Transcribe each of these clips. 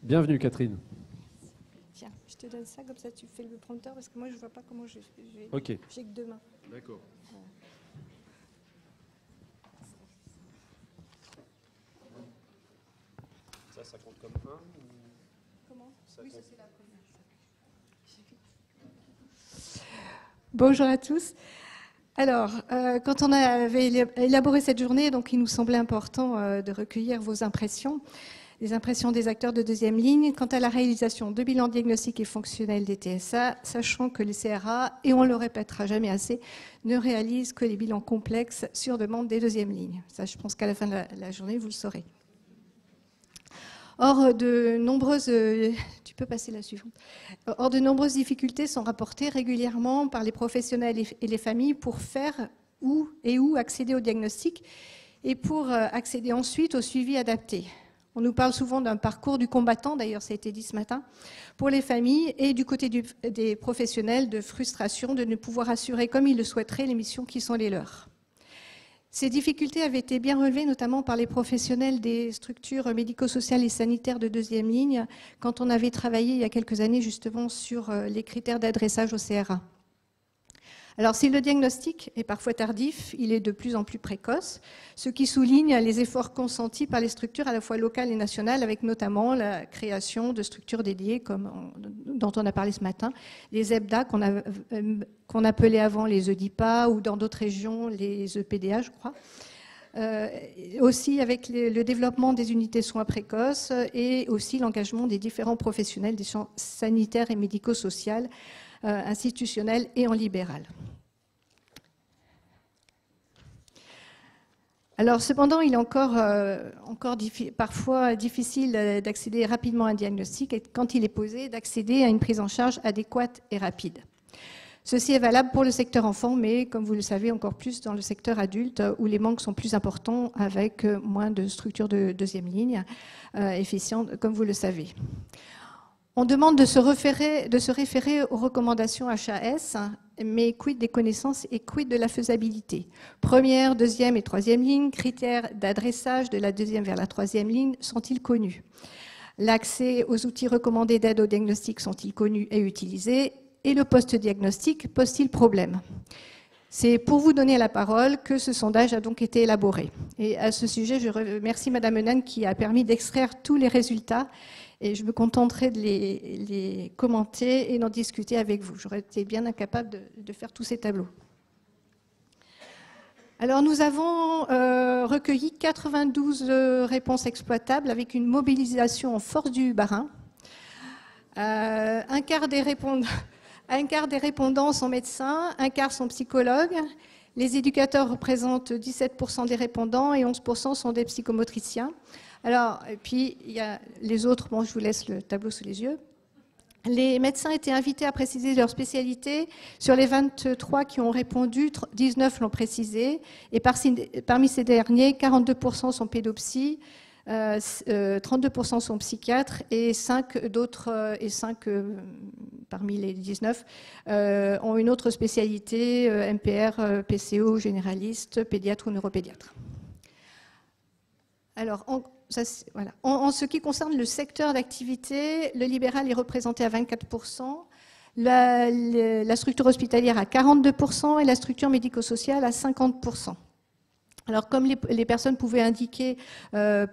Bienvenue Catherine. Tiens, je te donne ça, comme ça tu fais le prompteur, parce que moi je ne vois pas comment je vais. Ok. J'ai que deux mains. D'accord. Voilà. Ça compte comme un ou... Comment Ça Oui, compte. ça c'est la première. Bonjour à tous. Alors, quand on avait élaboré cette journée, donc il nous semblait important de recueillir vos impressions, les impressions des acteurs de deuxième ligne quant à la réalisation de bilans diagnostiques et fonctionnels des TSA, sachant que les CRA, et on ne le répétera jamais assez, ne réalisent que les bilans complexes sur demande des deuxièmes lignes. Ça, je pense qu'à la fin de la journée, vous le saurez. Or, de nombreuses difficultés sont rapportées régulièrement par les professionnels et les familles pour faire où accéder au diagnostic et pour accéder ensuite au suivi adapté. On nous parle souvent d'un parcours du combattant, d'ailleurs ça a été dit ce matin, pour les familles et du côté des professionnels de frustration de ne pouvoir assurer comme ils le souhaiteraient les missions qui sont les leurs. Ces difficultés avaient été bien relevées, notamment par les professionnels des structures médico-sociales et sanitaires de deuxième ligne, quand on avait travaillé il y a quelques années justement sur les critères d'adressage au CRA. Alors, si le diagnostic est parfois tardif, il est de plus en plus précoce, ce qui souligne les efforts consentis par les structures à la fois locales et nationales, avec notamment la création de structures dédiées, dont on a parlé ce matin, les EBDA qu'on appelait avant les EDIPA ou dans d'autres régions les EPDA, je crois. Aussi avec le développement des unités soins précoces et aussi l'engagement des différents professionnels des champs sanitaires et médico-sociaux, institutionnels et en libéral. Alors, cependant, il est encore parfois difficile d'accéder rapidement à un diagnostic et quand il est posé, d'accéder à une prise en charge adéquate et rapide. Ceci est valable pour le secteur enfant, mais comme vous le savez, encore plus dans le secteur adulte, où les manques sont plus importants avec moins de structures de deuxième ligne efficientes, comme vous le savez. On demande de se référer aux recommandations HAS, mais quid des connaissances et quid de la faisabilité? Première, deuxième et troisième ligne, critères d'adressage de la deuxième vers la troisième ligne sont-ils connus? L'accès aux outils recommandés d'aide au diagnostic sont-ils connus et utilisés? Et le post-diagnostic pose-t-il problème? C'est pour vous donner la parole que ce sondage a donc été élaboré. Et à ce sujet, je remercie Madame Henan qui a permis d'extraire tous les résultats et je me contenterai de les commenter et d'en discuter avec vous. J'aurais été bien incapable de faire tous ces tableaux. Alors nous avons recueilli 92 réponses exploitables avec une mobilisation en force du Bas-Rhin. Un quart des répondants sont médecins, un quart sont psychologues. Les éducateurs représentent 17% des répondants et 11% sont des psychomotriciens. Alors, et puis, il y a les autres, bon, je vous laisse le tableau sous les yeux. Les médecins étaient invités à préciser leur spécialité. Sur les 23 qui ont répondu, 19 l'ont précisé. Et parmi ces derniers, 42% sont pédopsies, 32% sont psychiatres et 5 parmi les 19 ont une autre spécialité, MPR, PCO, généraliste, pédiatre ou neuropédiatre. Alors, voilà. En ce qui concerne le secteur d'activité, le libéral est représenté à 24%, la structure hospitalière à 42% et la structure médico-sociale à 50%. Alors, comme les personnes pouvaient indiquer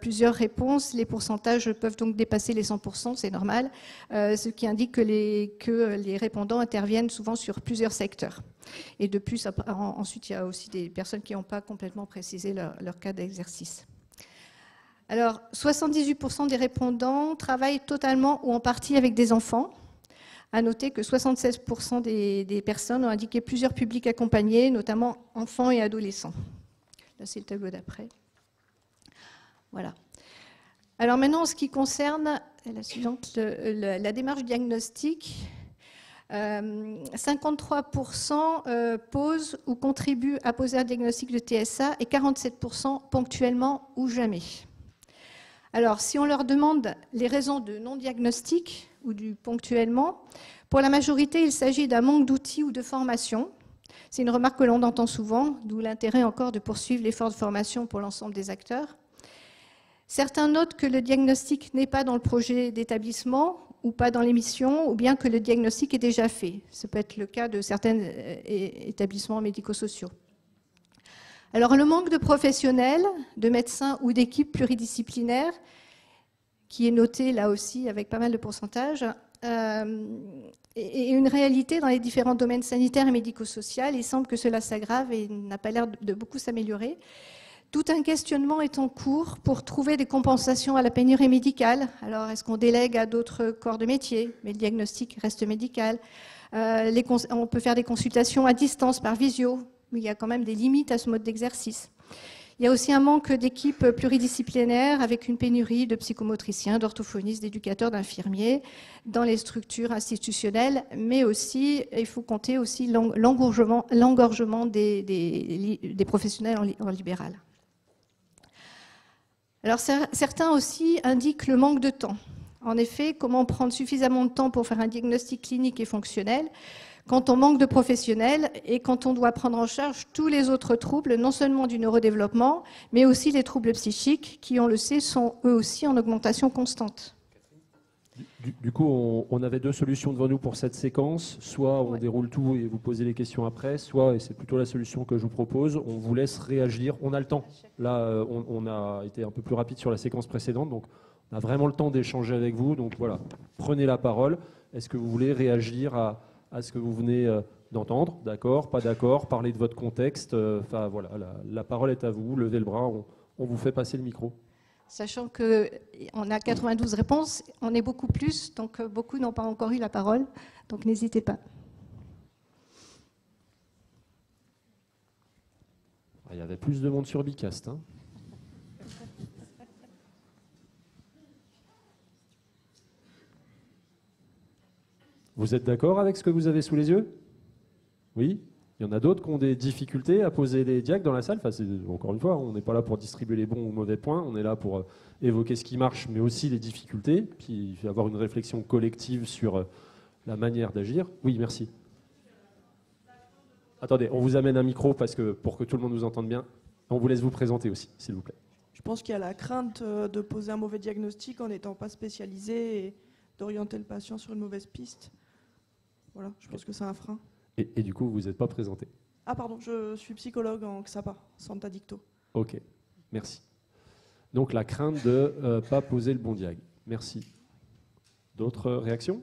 plusieurs réponses, les pourcentages peuvent donc dépasser les 100%, c'est normal, ce qui indique que les répondants interviennent souvent sur plusieurs secteurs. Et de plus, ensuite, il y a aussi des personnes qui n'ont pas complètement précisé leur cas d'exercice. Alors, 78% des répondants travaillent totalement ou en partie avec des enfants. À noter que 76% des personnes ont indiqué plusieurs publics accompagnés, notamment enfants et adolescents. Là, c'est le tableau d'après. Voilà. Alors maintenant, en ce qui concerne la suivante, la démarche diagnostique, 53% posent ou contribuent à poser un diagnostic de TSA et 47% ponctuellement ou jamais. Alors, si on leur demande les raisons de non-diagnostic ou du ponctuellement, pour la majorité, il s'agit d'un manque d'outils ou de formation. C'est une remarque que l'on entend souvent, d'où l'intérêt encore de poursuivre l'effort de formation pour l'ensemble des acteurs. Certains notent que le diagnostic n'est pas dans le projet d'établissement ou pas dans les missions, ou bien que le diagnostic est déjà fait. Ce peut être le cas de certains établissements médico-sociaux. Alors le manque de professionnels, de médecins ou d'équipes pluridisciplinaires, qui est noté là aussi avec pas mal de pourcentages, est une réalité dans les différents domaines sanitaires et médico-sociaux. Il semble que cela s'aggrave et n'a pas l'air de beaucoup s'améliorer. Tout un questionnement est en cours pour trouver des compensations à la pénurie médicale. Alors, est-ce qu'on délègue à d'autres corps de métier? Mais le diagnostic reste médical. On peut faire des consultations à distance par visio, mais il y a quand même des limites à ce mode d'exercice. Il y a aussi un manque d'équipes pluridisciplinaires avec une pénurie de psychomotriciens, d'orthophonistes, d'éducateurs, d'infirmiers dans les structures institutionnelles, mais aussi, il faut compter aussi l'engorgement des professionnels en libéral. Alors certains aussi indiquent le manque de temps. En effet, comment prendre suffisamment de temps pour faire un diagnostic clinique et fonctionnel quand on manque de professionnels et quand on doit prendre en charge tous les autres troubles, non seulement du neurodéveloppement, mais aussi les troubles psychiques qui, on le sait, sont eux aussi en augmentation constante. Du coup, on avait deux solutions devant nous pour cette séquence. Soit on déroule tout et vous posez les questions après, soit, et c'est plutôt la solution que je vous propose, on vous laisse réagir. On a le temps. Là, on a été un peu plus rapide sur la séquence précédente, donc on a vraiment le temps d'échanger avec vous. Donc voilà, prenez la parole. Est-ce que vous voulez réagir à ce que vous venez d'entendre? D'accord, pas d'accord, parler de votre contexte. Enfin voilà, la parole est à vous. Levez le bras, on vous fait passer le micro. Sachant qu'on a 92 réponses, on est beaucoup plus, donc beaucoup n'ont pas encore eu la parole, donc n'hésitez pas. Il y avait plus de monde sur Bicast. Hein. Vous êtes d'accord avec ce que vous avez sous les yeux? Oui? Il y en a d'autres qui ont des difficultés à poser des diags dans la salle. Enfin, encore une fois, on n'est pas là pour distribuer les bons ou mauvais points. On est là pour évoquer ce qui marche, mais aussi les difficultés, puis avoir une réflexion collective sur la manière d'agir. Oui, merci. Attendez, on vous amène un micro pour que tout le monde nous entende bien. On vous laisse vous présenter aussi, s'il vous plaît. Je pense qu'il y a la crainte de poser un mauvais diagnostic en n'étant pas spécialisé et d'orienter le patient sur une mauvaise piste. Voilà, je pense que c'est un frein. Et du coup, vous n'êtes pas présenté. Ah pardon, je suis psychologue en XAPA, Santa Dicto. Ok, merci. Donc la crainte de ne pas poser le bon diag. Merci. D'autres réactions?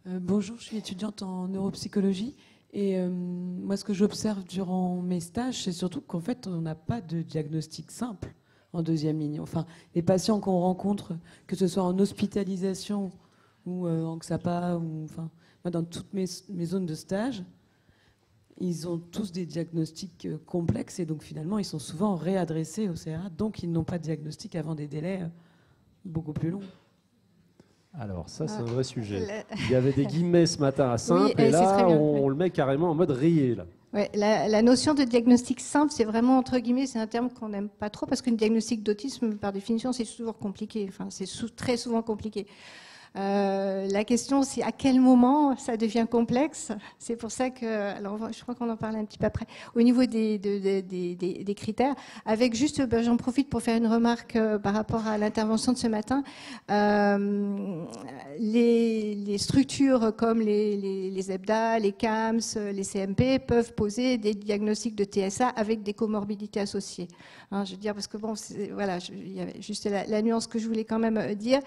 Bonjour, je suis étudiante en neuropsychologie et moi ce que j'observe durant mes stages, c'est surtout qu'en fait on n'a pas de diagnostic simple en deuxième ligne. Enfin, les patients qu'on rencontre, que ce soit en hospitalisation ou en XAPA, ou enfin, moi, dans toutes mes zones de stage, ils ont tous des diagnostics complexes et donc finalement ils sont souvent réadressés au CRA, donc ils n'ont pas de diagnostic avant des délais beaucoup plus longs. Alors ça c'est un vrai sujet. Il y avait des guillemets ce matin à simple et là on le met carrément en mode rayé là. Ouais, la notion de diagnostic simple, c'est vraiment, entre guillemets, c'est un terme qu'on n'aime pas trop parce qu'une diagnostic d'autisme, par définition, c'est toujours compliqué. Enfin, c'est très souvent compliqué. La question, c'est à quel moment ça devient complexe. C'est pour ça que, alors je crois qu'on en parlait un petit peu après, au niveau des critères, avec juste, j'en profite pour faire une remarque par rapport à l'intervention de ce matin. Les structures comme les EBDA, les CAMS, les CMP peuvent poser des diagnostics de TSA avec des comorbidités associées. Hein, je veux dire, parce que bon, voilà, il y avait juste la nuance que je voulais quand même dire.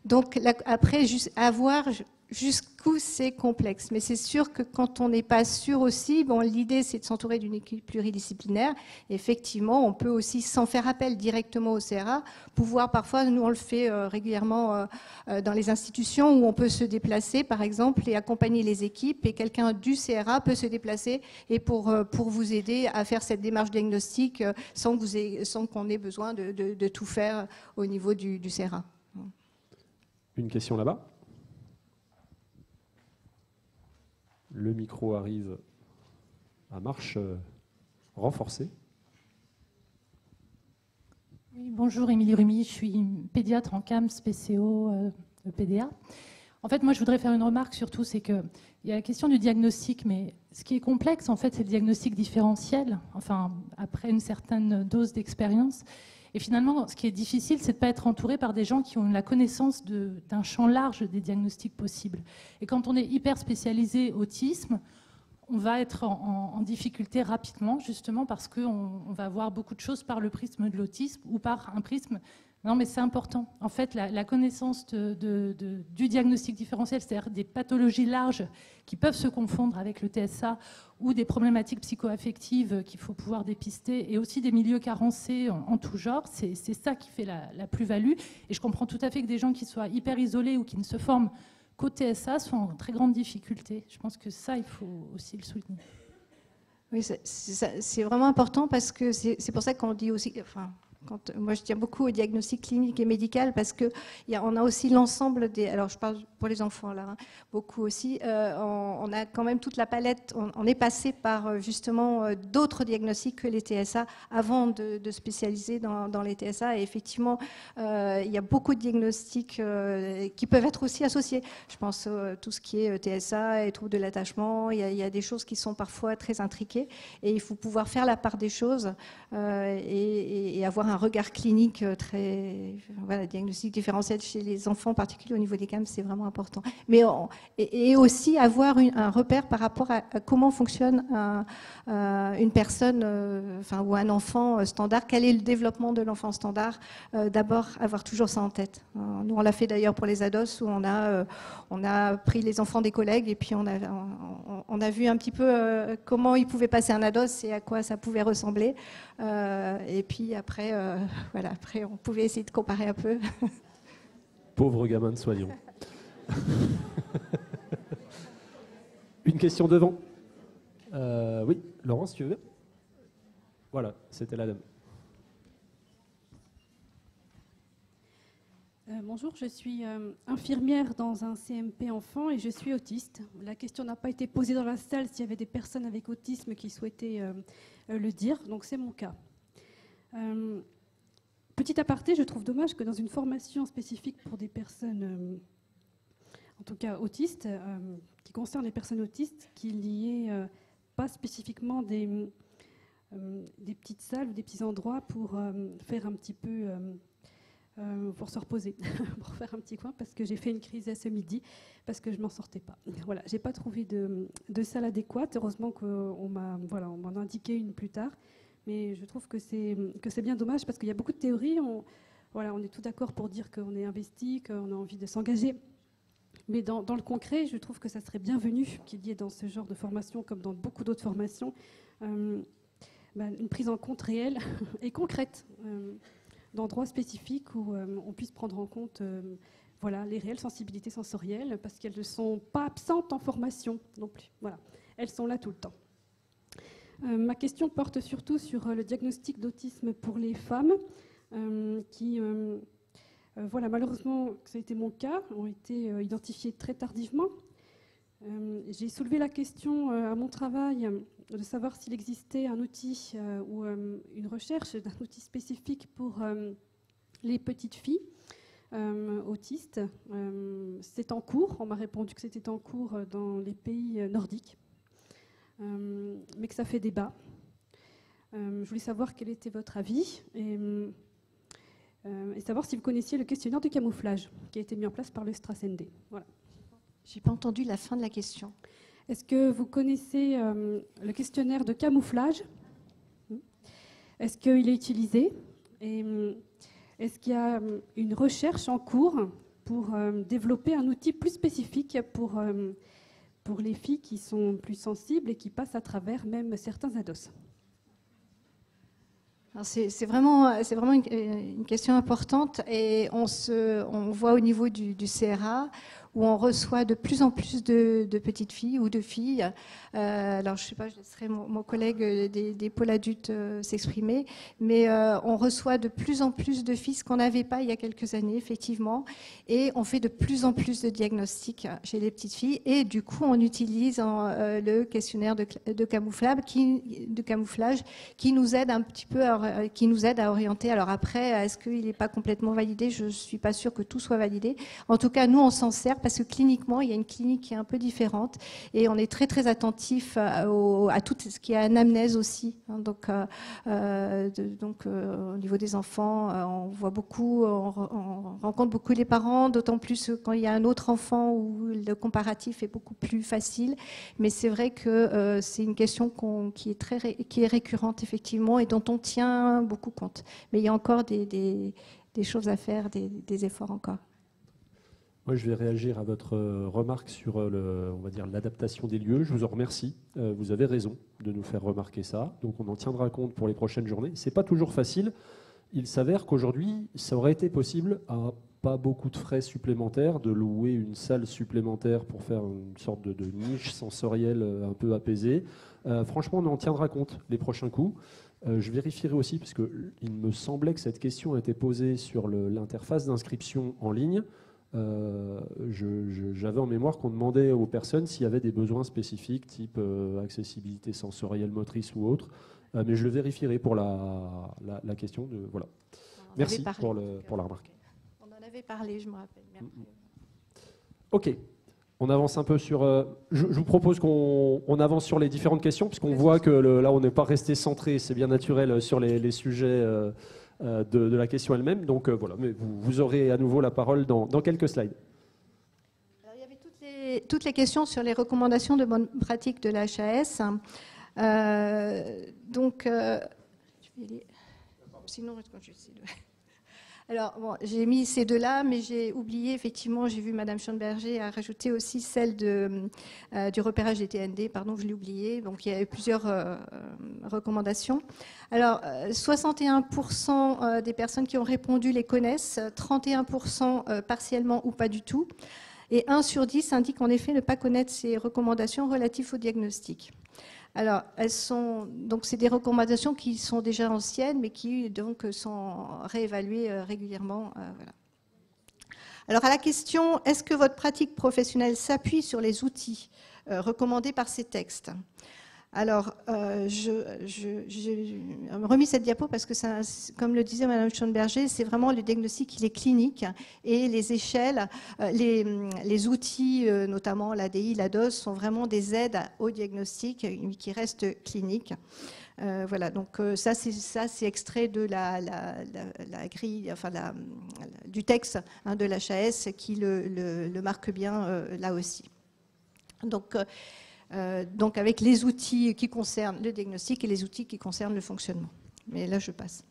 Donc après, juste à voir jusqu'où c'est complexe. Mais c'est sûr que quand on n'est pas sûr aussi, bon, l'idée c'est de s'entourer d'une équipe pluridisciplinaire. Effectivement, on peut aussi, sans faire appel directement au CRA, pouvoir parfois, nous on le fait régulièrement dans les institutions où on peut se déplacer par exemple et accompagner les équipes et quelqu'un du CRA peut se déplacer et pour vous aider à faire cette démarche diagnostique sans qu'on ait besoin de tout faire au niveau du CRA. Une question là-bas. Le micro arrive à marche renforcée. Oui, bonjour, Émilie Rumi, je suis pédiatre en CAMS, PCO, PDA. En fait, moi, je voudrais faire une remarque surtout, c'est qu'il y a la question du diagnostic, mais Ce qui est complexe, en fait, c'est le diagnostic différentiel, enfin, après une certaine dose d'expérience. Et finalement, ce qui est difficile, c'est de ne pas être entouré par des gens qui ont la connaissance d'un champ large des diagnostics possibles. Et quand on est hyper spécialisé autisme, on va être en difficulté rapidement, justement parce qu'on va voir beaucoup de choses par le prisme de l'autisme ou par un prisme... Non, mais c'est important. En fait, la connaissance du diagnostic différentiel, c'est-à-dire des pathologies larges qui peuvent se confondre avec le TSA ou des problématiques psychoaffectives qu'il faut pouvoir dépister, et aussi des milieux carencés en tout genre, c'est ça qui fait la plus-value. Et je comprends tout à fait que des gens qui soient hyper isolés ou qui ne se forment qu'au TSA sont en très grande difficulté. Je pense que ça, il faut aussi le souligner. Oui, c'est vraiment important parce que c'est pour ça qu'on dit aussi... Enfin, moi, je tiens beaucoup au diagnostic clinique et médical parce qu'on a aussi l'ensemble des... Alors, je parle pour les enfants, là, hein, beaucoup aussi. On a quand même toute la palette. On est passé par, justement, d'autres diagnostics que les TSA avant de spécialiser dans les TSA. Et effectivement, il y a beaucoup de diagnostics qui peuvent être aussi associés. Je pense à tout ce qui est TSA et troubles de l'attachement. Il y a des choses qui sont parfois très intriquées. Et il faut pouvoir faire la part des choses et avoir un regard clinique très... Voilà, diagnostic différentiel chez les enfants, en particulier au niveau des CAM, c'est vraiment important. Mais et aussi avoir un repère par rapport à comment fonctionne une personne ou un enfant standard. Quel est le développement de l'enfant standard? D'abord, avoir toujours ça en tête. Nous, on l'a fait d'ailleurs pour les ados, où on a pris les enfants des collègues et puis on a vu un petit peu comment ils pouvaient passer un ados et à quoi ça pouvait ressembler. Et puis après, après, on pouvait essayer de comparer un peu. Pauvre gamin de soignant. Une question devant. Oui, Laurence, tu veux? Voilà, c'était la dame. Bonjour, je suis infirmière dans un CMP enfant et je suis autiste. La question n'a pas été posée dans la salle s'il y avait des personnes avec autisme qui souhaitaient le dire, donc c'est mon cas. Petit aparté, je trouve dommage que dans une formation spécifique pour des personnes, en tout cas autistes, qui concerne les personnes autistes, qu'il n'y ait pas spécifiquement des petites salles ou des petits endroits pour faire un petit peu... pour se reposer, pour faire un petit coin, parce que j'ai fait une crise ce midi, parce que je ne m'en sortais pas. Voilà, je n'ai pas trouvé de salle adéquate. Heureusement qu'on m'en a indiqué une plus tard. Mais je trouve que c'est bien dommage, parce qu'il y a beaucoup de théories. On est tout d'accord pour dire qu'on est investi, qu'on a envie de s'engager. Mais dans le concret, je trouve que ça serait bienvenu qu'il y ait dans ce genre de formation, comme dans beaucoup d'autres formations, une prise en compte réelle et concrète d'endroits spécifiques où on puisse prendre en compte les réelles sensibilités sensorielles, parce qu'elles ne sont pas absentes en formation non plus. Voilà. Elles sont là tout le temps. Ma question porte surtout sur le diagnostic d'autisme pour les femmes qui, malheureusement, ça a été mon cas, ont été identifiées très tardivement. J'ai soulevé la question à mon travail de savoir s'il existait un outil ou une recherche d'un outil spécifique pour les petites filles autistes. C'est en cours. On m'a répondu que c'était en cours dans les pays nordiques, mais que ça fait débat. Je voulais savoir quel était votre avis et savoir si vous connaissiez le questionnaire de camouflage qui a été mis en place par le STRAS-ND. Voilà. Je n'ai pas entendu la fin de la question. Est-ce que vous connaissez le questionnaire de camouflage? Est-ce qu'il est utilisé? Et est-ce qu'il y a une recherche en cours pour développer un outil plus spécifique pour les filles qui sont plus sensibles et qui passent à travers même certains ados? C'est vraiment une question importante, et on voit au niveau du CRA où on reçoit de plus en plus de petites filles ou de filles. Alors, je ne sais pas, je laisserai mon collègue des pôles adultes s'exprimer, mais on reçoit de plus en plus de filles, ce qu'on n'avait pas il y a quelques années, effectivement, et on fait de plus en plus de diagnostics chez les petites filles, et du coup, on utilise le questionnaire de camouflage qui nous aide un petit peu, qui nous aide à orienter. Alors après, est-ce qu'il n'est pas complètement validé? Je ne suis pas sûre que tout soit validé. En tout cas, nous, on s'en sert parce que cliniquement, il y a une clinique qui est un peu différente et on est très très attentif à tout ce qui est anamnèse aussi. Hein. Donc, au niveau des enfants, on voit beaucoup, on rencontre beaucoup les parents, d'autant plus quand il y a un autre enfant où le comparatif est beaucoup plus facile. Mais c'est vrai que c'est une question qui est récurrente effectivement et dont on tient beaucoup compte. Mais il y a encore des choses à faire, des efforts encore. Moi, je vais réagir à votre remarque sur on va dire, l'adaptation des lieux. Je vous en remercie. Vous avez raison de nous faire remarquer ça. Donc, on en tiendra compte pour les prochaines journées. C'est pas toujours facile. Il s'avère qu'aujourd'hui, ça aurait été possible, à pas beaucoup de frais supplémentaires, de louer une salle supplémentaire pour faire une sorte de niche sensorielle un peu apaisée. Franchement, on en tiendra compte les prochains coups. Je vérifierai aussi, parce qu'il me semblait que cette question a été posée sur l'interface d'inscription en ligne. J'avais en mémoire qu'on demandait aux personnes s'il y avait des besoins spécifiques, type accessibilité sensorielle, motrice ou autre. Mais je le vérifierai pour la question. Voilà. Merci pour la remarque. On en avait parlé, je me rappelle. OK. On avance un peu sur... je vous propose qu'on avance sur les différentes questions, puisqu'on voit que là, on n'est pas resté centré, c'est bien naturel, sur les sujets de la question elle-même. Donc voilà, mais vous aurez à nouveau la parole dans quelques slides. Alors, il y avait toutes les questions sur les recommandations de bonne pratique de l'HAS. Sinon, je vais essayer de... Alors, bon, j'ai mis ces deux-là, mais j'ai oublié, effectivement, j'ai vu Madame Schoenberger a rajouté aussi celle du repérage des TND, pardon, je l'ai oublié. Donc, il y a eu plusieurs recommandations. Alors, 61% des personnes qui ont répondu les connaissent, 31% partiellement ou pas du tout. Et 1 sur 10 indique en effet ne pas connaître ces recommandations relatives au diagnostic. Alors, c'est des recommandations qui sont déjà anciennes, mais qui donc sont réévaluées régulièrement. Voilà. Alors, à la question, est-ce que votre pratique professionnelle s'appuie sur les outils recommandés par ces textes ? Alors, j'ai remis cette diapo parce que, ça, comme le disait Mme Schoenberger, c'est vraiment le diagnostic, il est clinique et les échelles, les outils, notamment l'ADI, la DOS, sont vraiment des aides au diagnostic qui restent cliniques. Voilà, donc ça c'est extrait de la grille, enfin du texte de l'HAS qui le marque bien là aussi. Donc avec les outils qui concernent le diagnostic et les outils qui concernent le fonctionnement. Mais là, je passe.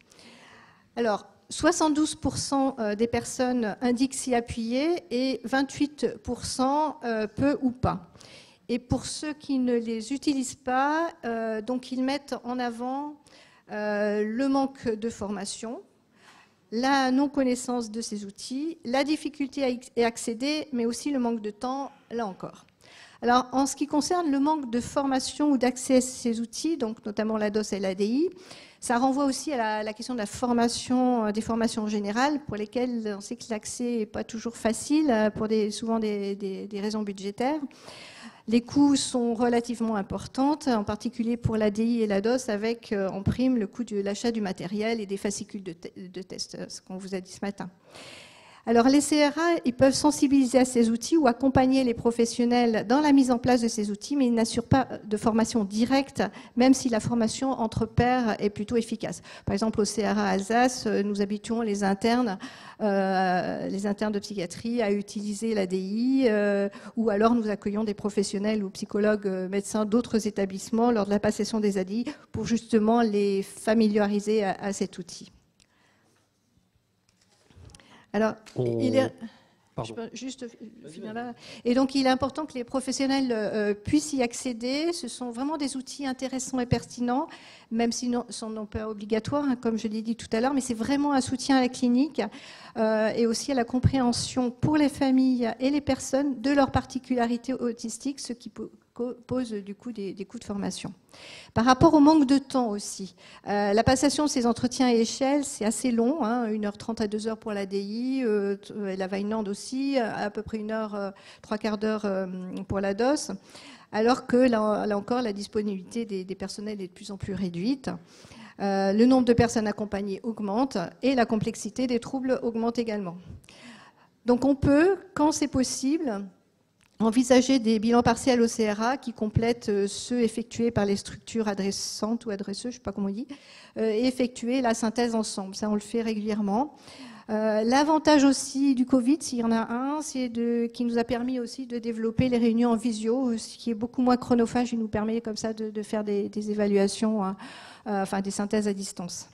Alors, 72% des personnes indiquent s'y appuyer et 28% peu ou pas. Et pour ceux qui ne les utilisent pas, donc ils mettent en avant le manque de formation, la non-connaissance de ces outils, la difficulté à accéder, mais aussi le manque de temps, là encore. Alors, en ce qui concerne le manque de formation ou d'accès à ces outils, donc notamment la DOS et l'ADI, ça renvoie aussi à la question de la formation, des formations générales, pour lesquelles on sait que l'accès n'est pas toujours facile, pour souvent des raisons budgétaires. Les coûts sont relativement importants, en particulier pour l'ADI et la DOS, avec en prime le coût de l'achat du matériel et des fascicules de test, ce qu'on vous a dit ce matin. Alors les CRA, ils peuvent sensibiliser à ces outils ou accompagner les professionnels dans la mise en place de ces outils, mais ils n'assurent pas de formation directe, même si la formation entre pairs est plutôt efficace. Par exemple, au CRA Alsace, nous habituons les internes de psychiatrie à utiliser l'ADI, ou alors nous accueillons des professionnels ou psychologues médecins d'autres établissements lors de la passation des ADI pour justement les familiariser à cet outil. Alors, je peux juste finir là. Et donc, il est important que les professionnels puissent y accéder. Ce sont vraiment des outils intéressants et pertinents, même s'ils ne sont pas obligatoires, hein, comme je l'ai dit tout à l'heure, mais c'est vraiment un soutien à la clinique et aussi à la compréhension pour les familles et les personnes de leurs particularités autistiques, ce qui pose du coup des coûts de formation. Par rapport au manque de temps aussi, la passation de ces entretiens à échelle, c'est assez long, hein, 1h30 à 2h pour l'ADI, la Weinland aussi, à peu près 1 heure, 3/4 d'heure pour la DOS, alors que là encore, la disponibilité des personnels est de plus en plus réduite. Le nombre de personnes accompagnées augmente et la complexité des troubles augmente également. Donc on peut, quand c'est possible, envisager des bilans partiels au CRA qui complètent ceux effectués par les structures adressantes ou adresseuses, je ne sais pas comment on dit, et effectuer la synthèse ensemble. Ça, on le fait régulièrement. L'avantage aussi du Covid, s'il y en a un, c'est qui nous a permis aussi de développer les réunions en visio, ce qui est beaucoup moins chronophage et nous permet comme ça de faire des évaluations, enfin des synthèses à distance.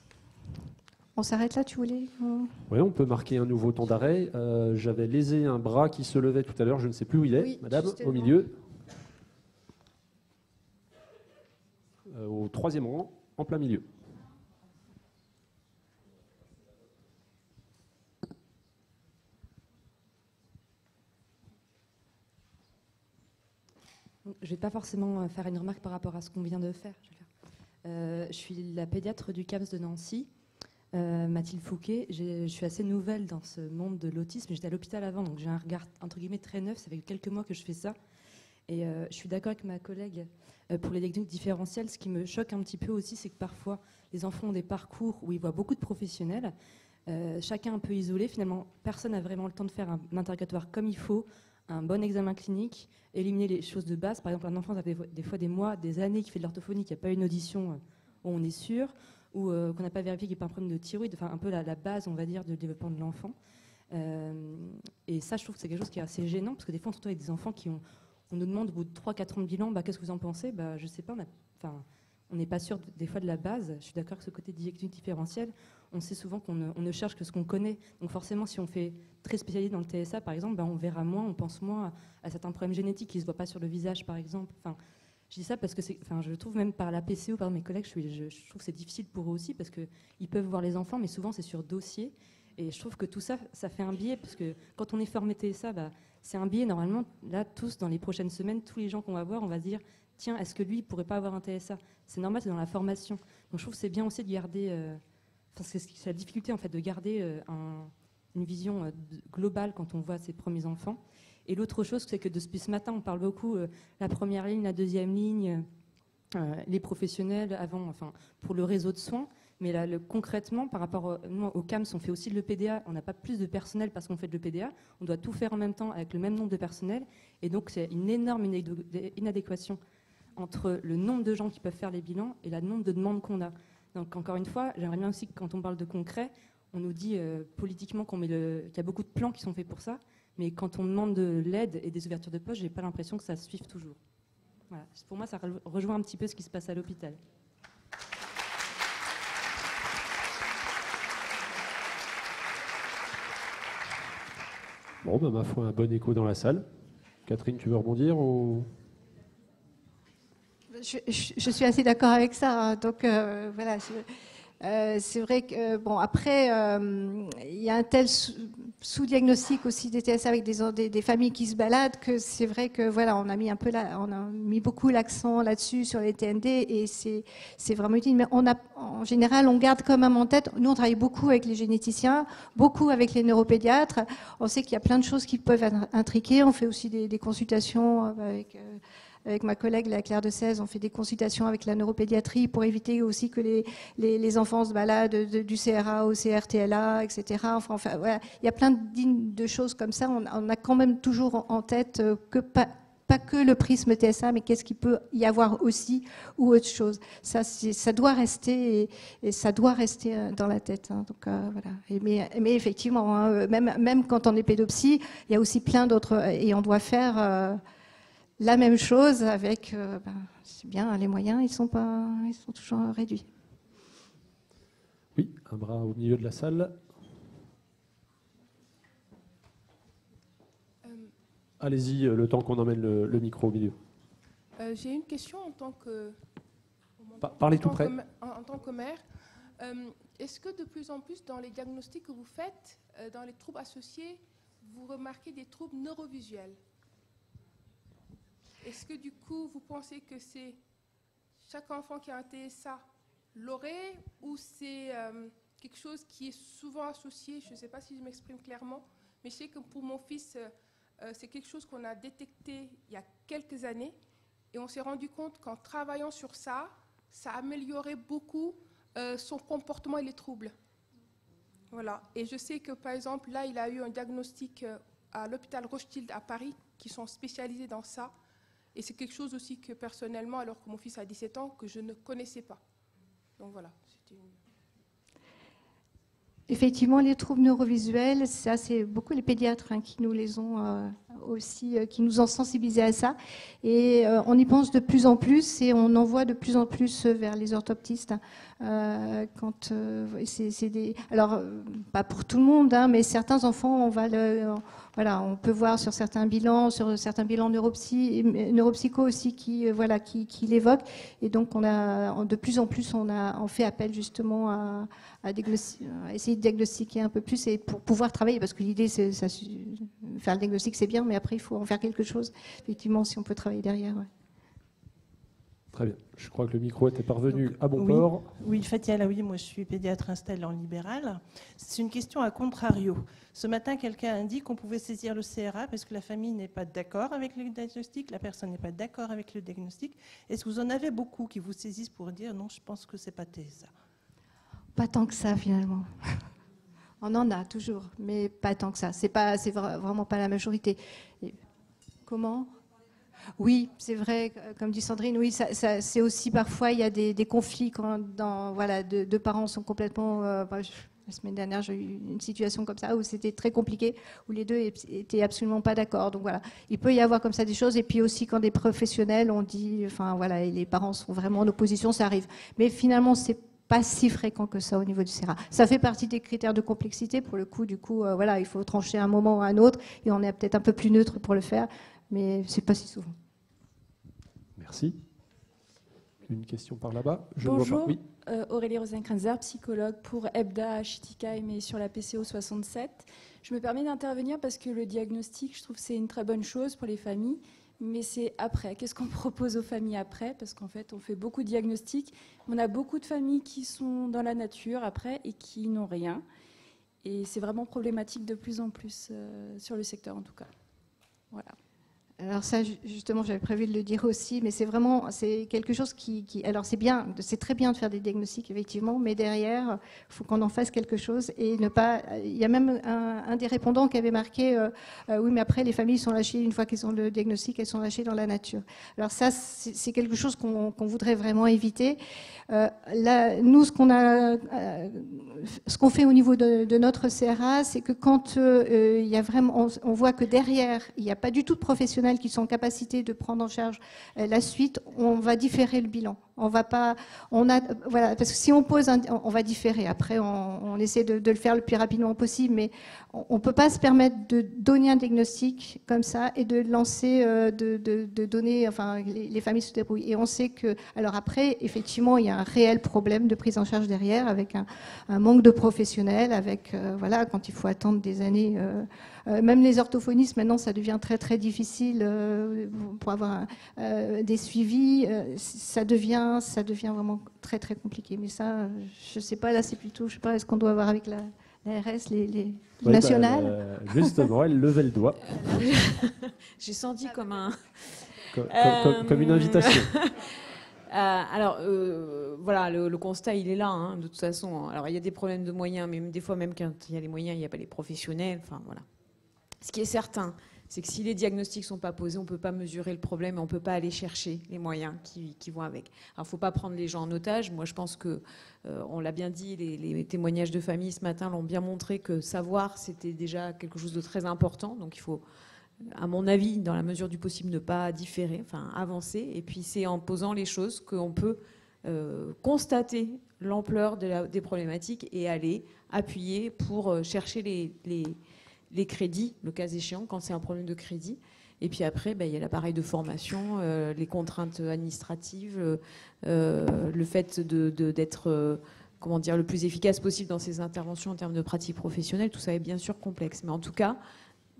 On s'arrête là, tu voulais Oui, on peut marquer un nouveau temps d'arrêt. J'avais lésé un bras qui se levait tout à l'heure, je ne sais plus où il est. Oui, Madame, justement. au milieu. Au 3e rang, en plein milieu. Je ne vais pas forcément faire une remarque par rapport à ce qu'on vient de faire. Je suis la pédiatre du CAMS de Nancy, Mathilde Fouquet. Je suis assez nouvelle dans ce monde de l'autisme. J'étais à l'hôpital avant, donc j'ai un regard entre guillemets très neuf. Ça fait quelques mois que je fais ça. Et je suis d'accord avec ma collègue pour les diagnostics différentiels. Ce qui me choque un petit peu aussi, c'est que parfois, les enfants ont des parcours où ils voient beaucoup de professionnels. Chacun un peu isolé. Finalement, personne n'a vraiment le temps de faire un interrogatoire comme il faut, un bon examen clinique, éliminer les choses de base. Par exemple, un enfant, ça fait des fois des mois, des années qu'il fait de l'orthophonie, qui n'a pas une audition où on est sûr, ou qu'on n'a pas vérifié qu'il n'y a pas un problème de thyroïde, enfin un peu la base, on va dire, du développement de l'enfant. Et ça, je trouve que c'est quelque chose qui est assez gênant, parce que des fois, on se retrouve avec des enfants on nous demande au bout de 3-4 ans de bilan, qu'est-ce que vous en pensez ? Je ne sais pas, on n'est pas sûr des fois de la base. Je suis d'accord que ce côté diagnostic différentiel, on sait souvent qu'on ne cherche que ce qu'on connaît. Donc forcément, si on fait très spécialisé dans le TSA, par exemple, on verra moins, on pense moins à certains problèmes génétiques qui ne se voient pas sur le visage, par exemple. Je dis ça parce que je trouve même par la PCO, par mes collègues, je trouve que c'est difficile pour eux aussi, parce qu'ils peuvent voir les enfants, mais souvent c'est sur dossier. Et je trouve que tout ça, ça fait un biais, parce que quand on est formé TSA, c'est un biais. Normalement, là, tous, dans les prochaines semaines, tous les gens qu'on va voir, on va se dire, tiens, est-ce que lui, il ne pourrait pas avoir un TSA ? C'est normal, c'est dans la formation. Donc je trouve que c'est bien aussi de garder... c'est la difficulté, en fait, de garder une vision globale quand on voit ses premiers enfants. Et l'autre chose, c'est que depuis ce matin, on parle beaucoup la première ligne, la deuxième ligne, les professionnels avant, pour le réseau de soins. Mais là, concrètement, par rapport au CAMS, on fait aussi de l'EPDA. On n'a pas plus de personnel parce qu'on fait de l'EPDA. On doit tout faire en même temps avec le même nombre de personnel. Et donc, c'est une énorme inadéquation entre le nombre de gens qui peuvent faire les bilans et le nombre de demandes qu'on a. Donc, encore une fois, j'aimerais bien aussi que quand on parle de concret, on nous dit politiquement qu'il y a beaucoup de plans qui sont faits pour ça. Mais quand on demande de l'aide et des ouvertures de poste, je n'ai pas l'impression que ça se suive toujours. Voilà. Pour moi, ça rejoint un petit peu ce qui se passe à l'hôpital. Bon, ma foi, un bon écho dans la salle. Catherine, tu veux rebondir ou... Je suis assez d'accord avec ça. Donc voilà, c'est vrai que après il y a un tel sous-diagnostic aussi des TSA avec des familles qui se baladent que c'est vrai que voilà, on a mis beaucoup l'accent là-dessus sur les TND et c'est vraiment utile. Mais en général, on garde quand même en tête. Nous, on travaille beaucoup avec les généticiens, beaucoup avec les neuropédiatres. On sait qu'il y a plein de choses qui peuvent intriquer. On fait aussi des consultations avec ma collègue, la Claire de 16, on fait des consultations avec la neuropédiatrie pour éviter aussi que les enfants se baladent du CRA au CRTLA, etc. Enfin, voilà. Il y a plein de choses comme ça. On a quand même toujours en tête que pas que le prisme TSA, mais qu'est-ce qu'il peut y avoir aussi ou autre chose. Ça doit rester et ça doit rester dans la tête. Hein. Donc voilà. Mais effectivement, hein, même quand on est pédopsie, il y a aussi plein d'autres et on doit faire la même chose avec, c'est bien, les moyens, ils sont toujours réduits. Oui, un bras au milieu de la salle. Allez-y, le temps qu'on emmène le micro au milieu. J'ai une question en tant que... Parlez tout près. En tant que mère. Est-ce que de plus en plus, dans les diagnostics que vous faites, dans les troubles associés, vous remarquez des troubles neurovisuels ? Est-ce que du coup, vous pensez que c'est chaque enfant qui a un TSA l'aurait ou c'est quelque chose qui est souvent associé, je ne sais pas si je m'exprime clairement, mais je sais que pour mon fils, c'est quelque chose qu'on a détecté il y a quelques années et on s'est rendu compte qu'en travaillant sur ça, ça améliorait beaucoup son comportement et les troubles. Voilà. Et je sais que, par exemple, là, il a eu un diagnostic à l'hôpital Rothschild à Paris, qui sont spécialisés dans ça. Et c'est quelque chose aussi que, personnellement, alors que mon fils a 17 ans, que je ne connaissais pas. Donc voilà. Effectivement, les troubles neurovisuels, ça, c'est beaucoup les pédiatres qui nous les ont aussi, qui nous ont sensibilisés à ça. Et on y pense de plus en plus et on envoie de plus en plus vers les orthoptistes. Quand alors, pas pour tout le monde, mais certains enfants, on peut voir sur certains bilans neuropsycho aussi qui l'évoquent. Et donc, de plus en plus, on fait appel justement à essayer de diagnostiquer un peu plus et pour pouvoir travailler, parce que l'idée, c'est faire le diagnostic, c'est bien, mais après, il faut en faire quelque chose. Effectivement, si on peut travailler derrière. Ouais. Très bien. Je crois que le micro était parvenu à bon port. Oui, Fatia Alaoui, moi je suis pédiatre installée en libéral. C'est une question à contrario. Ce matin, quelqu'un a dit qu'on pouvait saisir le CRA parce que la famille n'est pas d'accord avec le diagnostic, la personne n'est pas d'accord avec le diagnostic. Est-ce que vous en avez beaucoup qui vous saisissent pour dire non, je pense que c'est pas ça? Pas tant que ça, finalement. On en a toujours, mais pas tant que ça. C'est vraiment pas la majorité. Comment ? Oui, c'est vrai, comme dit Sandrine, oui, c'est aussi parfois, il y a des conflits quand deux parents sont complètement... la semaine dernière, j'ai eu une situation comme ça où c'était très compliqué, où les deux étaient absolument pas d'accord. Donc voilà, il peut y avoir comme ça des choses. Et puis aussi quand des professionnels ont dit, et les parents sont vraiment en opposition, ça arrive. Mais finalement, c'est pas si fréquent que ça au niveau du CERA. Ça fait partie des critères de complexité. Pour le coup, il faut trancher un moment ou un autre, et on est peut-être un peu plus neutre pour le faire. Mais ce n'est pas si souvent. Merci. Une question par là-bas. Bonjour, oui. Aurélie Rosenkranzer, psychologue pour EBDA, Chitika, mais sur la PCO 67. Je me permets d'intervenir parce que le diagnostic, je trouve que c'est une très bonne chose pour les familles, mais c'est après. Qu'est-ce qu'on propose aux familles après? Parce qu'en fait, on fait beaucoup de diagnostics. On a beaucoup de familles qui sont dans la nature après et qui n'ont rien. Et c'est vraiment problématique de plus en plus sur le secteur en tout cas. Voilà. Alors ça, justement, j'avais prévu de le dire aussi, mais c'est quelque chose alors c'est bien, c'est très bien de faire des diagnostics, effectivement, mais derrière, il faut qu'on en fasse quelque chose et ne pas... Il y a même un des répondants qui avait marqué oui, mais après, les familles sont lâchées, une fois qu'elles ont le diagnostic, elles sont lâchées dans la nature. Alors ça, c'est quelque chose qu'on voudrait vraiment éviter. Là, nous, ce qu'on fait au niveau de notre CRA, c'est que quand il y a vraiment, on voit que derrière, il n'y a pas du tout de professionnels qui sont en capacité de prendre en charge la suite, on va différer le bilan. On va pas, parce que si on pose, on va différer. Après, on essaie de le faire le plus rapidement possible, mais on peut pas se permettre de donner un diagnostic comme ça et de lancer, de donner, les familles se débrouillent. Et on sait que, alors après, effectivement, il y a un réel problème de prise en charge derrière, avec un manque de professionnels, avec, quand il faut attendre des années. Même les orthophonistes, maintenant, ça devient très, très difficile pour avoir des suivis. Ça devient vraiment très, très compliqué. Mais ça, je ne sais pas, là, c'est plutôt, je ne sais pas, est-ce qu'on doit voir avec l'ARS, les nationales justement, elle levait le doigt. J'ai senti comme un... Comme une invitation. Voilà, le constat, il est là, de toute façon. Alors, il y a des problèmes de moyens, mais des fois, même quand il y a les moyens, il n'y a pas les professionnels. Enfin, voilà. Ce qui est certain, c'est que si les diagnostics ne sont pas posés, on ne peut pas mesurer le problème et on ne peut pas aller chercher les moyens qui vont avec. Alors, il ne faut pas prendre les gens en otage. Moi, je pense que, on l'a bien dit, les témoignages de famille ce matin l'ont bien montré que savoir, c'était déjà quelque chose de très important. Donc, il faut, à mon avis, dans la mesure du possible, ne pas différer, avancer. Et puis, c'est en posant les choses qu'on peut constater l'ampleur des problématiques et aller appuyer pour chercher les crédits, le cas échéant, quand c'est un problème de crédit. Et puis après, il y a l'appareil de formation, les contraintes administratives, le fait d'être le plus efficace possible dans ces interventions en termes de pratique professionnelle. Tout ça est bien sûr complexe. Mais en tout cas,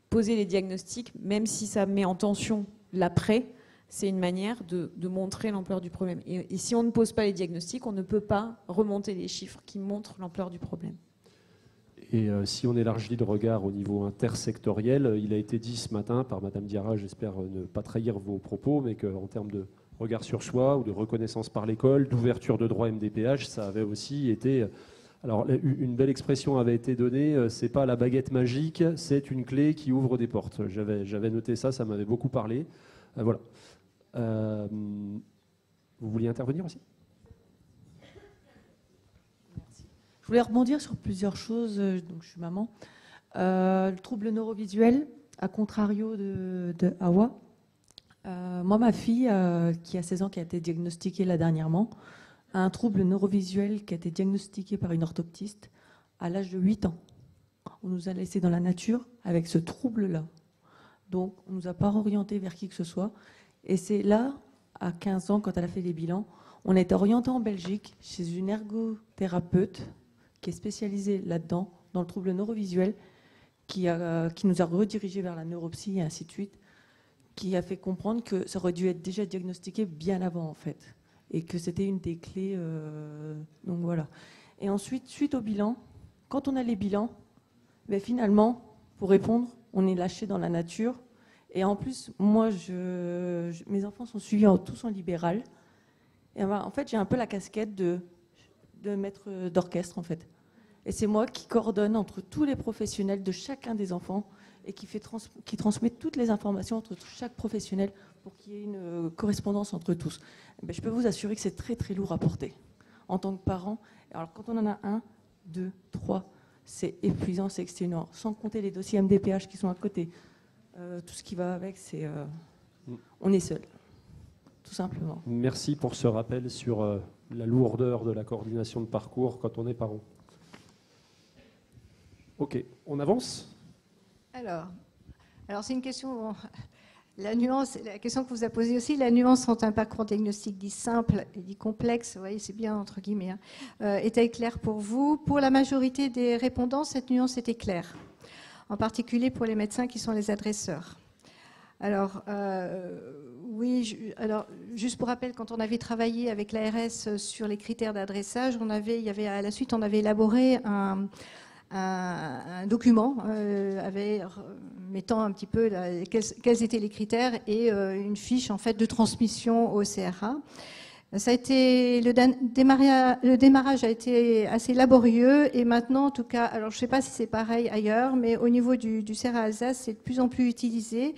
poser les diagnostics, même si ça met en tension l'après, c'est une manière de montrer l'ampleur du problème. Et si on ne pose pas les diagnostics, on ne peut pas remonter les chiffres qui montrent l'ampleur du problème. Et si on élargit le regard au niveau intersectoriel, il a été dit ce matin par Madame Diarra, j'espère ne pas trahir vos propos, mais qu'en termes de regard sur soi ou de reconnaissance par l'école, d'ouverture de droit MDPH, ça avait aussi été Alors, une belle expression avait été donnée, c'est pas la baguette magique, c'est une clé qui ouvre des portes. J'avais noté ça, ça m'avait beaucoup parlé. Voilà. Vous vouliez intervenir aussi ? Je voulais rebondir sur plusieurs choses, donc je suis maman. Le trouble neurovisuel, à contrario de Hawa. Moi, ma fille, qui a 16 ans, qui a été diagnostiquée là dernièrement, a un trouble neurovisuel qui a été diagnostiqué par une orthoptiste à l'âge de 8 ans. On nous a laissés dans la nature avec ce trouble-là. Donc, on ne nous a pas orientés vers qui que ce soit. Et c'est là, à 15 ans, quand elle a fait les bilans, on a été orienté en Belgique chez une ergothérapeute qui est spécialisée là-dedans, dans le trouble neurovisuel, qui nous a redirigés vers la neuropsy et ainsi de suite, qui a fait comprendre que ça aurait dû être déjà diagnostiqué bien avant, en fait, et que c'était une des clés. Donc voilà. Et ensuite, suite au bilan, quand on a les bilans, ben finalement, pour répondre, on est lâché dans la nature. Et en plus, moi, mes enfants sont suivis tous en libéral. Et en fait, j'ai un peu la casquette de maître d'orchestre, en fait. Et c'est moi qui coordonne entre tous les professionnels de chacun des enfants et qui transmet toutes les informations entre chaque professionnel pour qu'il y ait une correspondance entre tous. Et bien, je peux vous assurer que c'est très, très lourd à porter en tant que parent. Alors, quand on en a 1, 2, 3, c'est épuisant, c'est exténuant. Sans compter les dossiers MDPH qui sont à côté. Tout ce qui va avec, on est seul, tout simplement. Merci pour ce rappel sur la lourdeur de la coordination de parcours quand on est parent. Ok, on avance ? Alors c'est une question, la nuance, la question que vous avez posée aussi, la nuance entre un parcours diagnostique dit simple et dit complexe, vous voyez, c'est bien entre guillemets, était claire pour vous. Pour la majorité des répondants, cette nuance était claire, en particulier pour les médecins qui sont les adresseurs. Alors, oui, alors, juste pour rappel, quand on avait travaillé avec l'ARS sur les critères d'adressage, on avait élaboré un document mettant un petit peu quels étaient les critères et une fiche en fait de transmission au CRA. Ça a été, le démarrage a été assez laborieux et maintenant, en tout cas, alors je ne sais pas si c'est pareil ailleurs, mais au niveau du CRA Alsace, c'est de plus en plus utilisé.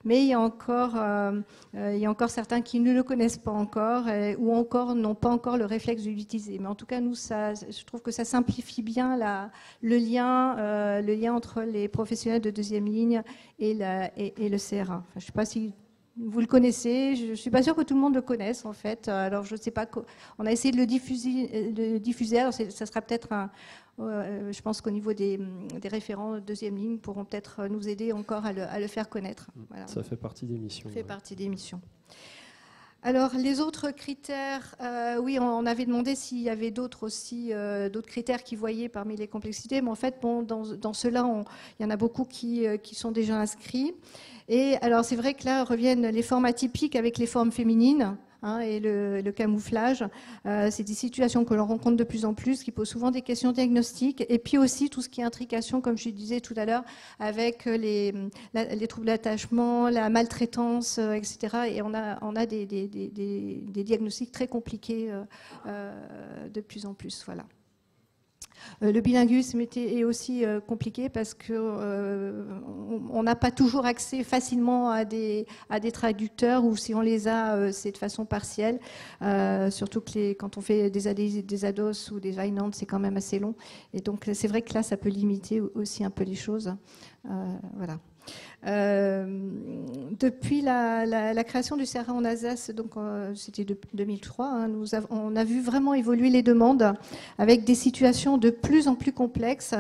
Mais il y a encore certains qui ne le connaissent pas encore ou encore n'ont pas encore le réflexe de l'utiliser. Mais en tout cas, nous, je trouve que ça simplifie bien le lien entre les professionnels de deuxième ligne et le CRA. Enfin, je ne sais pas si vous le connaissez, je ne suis pas sûre que tout le monde le connaisse en fait. Alors je ne sais pas, on a essayé de le diffuser. Alors ça sera peut-être je pense qu'au niveau des référents de deuxième ligne pourront peut-être nous aider encore à le faire connaître. Voilà. Ça fait partie des missions. Ça fait partie des missions. Alors les autres critères, oui, on avait demandé s'il y avait d'autres critères qui voyaient parmi les complexités, mais en fait, bon, dans ceux-là, il y en a beaucoup qui sont déjà inscrits. Et alors c'est vrai que là reviennent les formes atypiques avec les formes féminines. Et le camouflage, c'est des situations que l'on rencontre de plus en plus, qui posent souvent des questions diagnostiques, et puis aussi tout ce qui est intrication, comme je disais tout à l'heure, avec les troubles d'attachement, la maltraitance, etc. Et on a des diagnostics très compliqués de plus en plus. Voilà. Le bilinguisme est aussi compliqué parce qu'on n'a pas toujours accès facilement à des traducteurs, ou si on les a, c'est de façon partielle. Surtout que quand on fait des ADOS ou des Weinand, c'est quand même assez long. Et donc c'est vrai que là, ça peut limiter aussi un peu les choses. Voilà. Depuis la création du CRA en Alsace, donc c'était 2003, on a vu vraiment évoluer les demandes avec des situations de plus en plus complexes,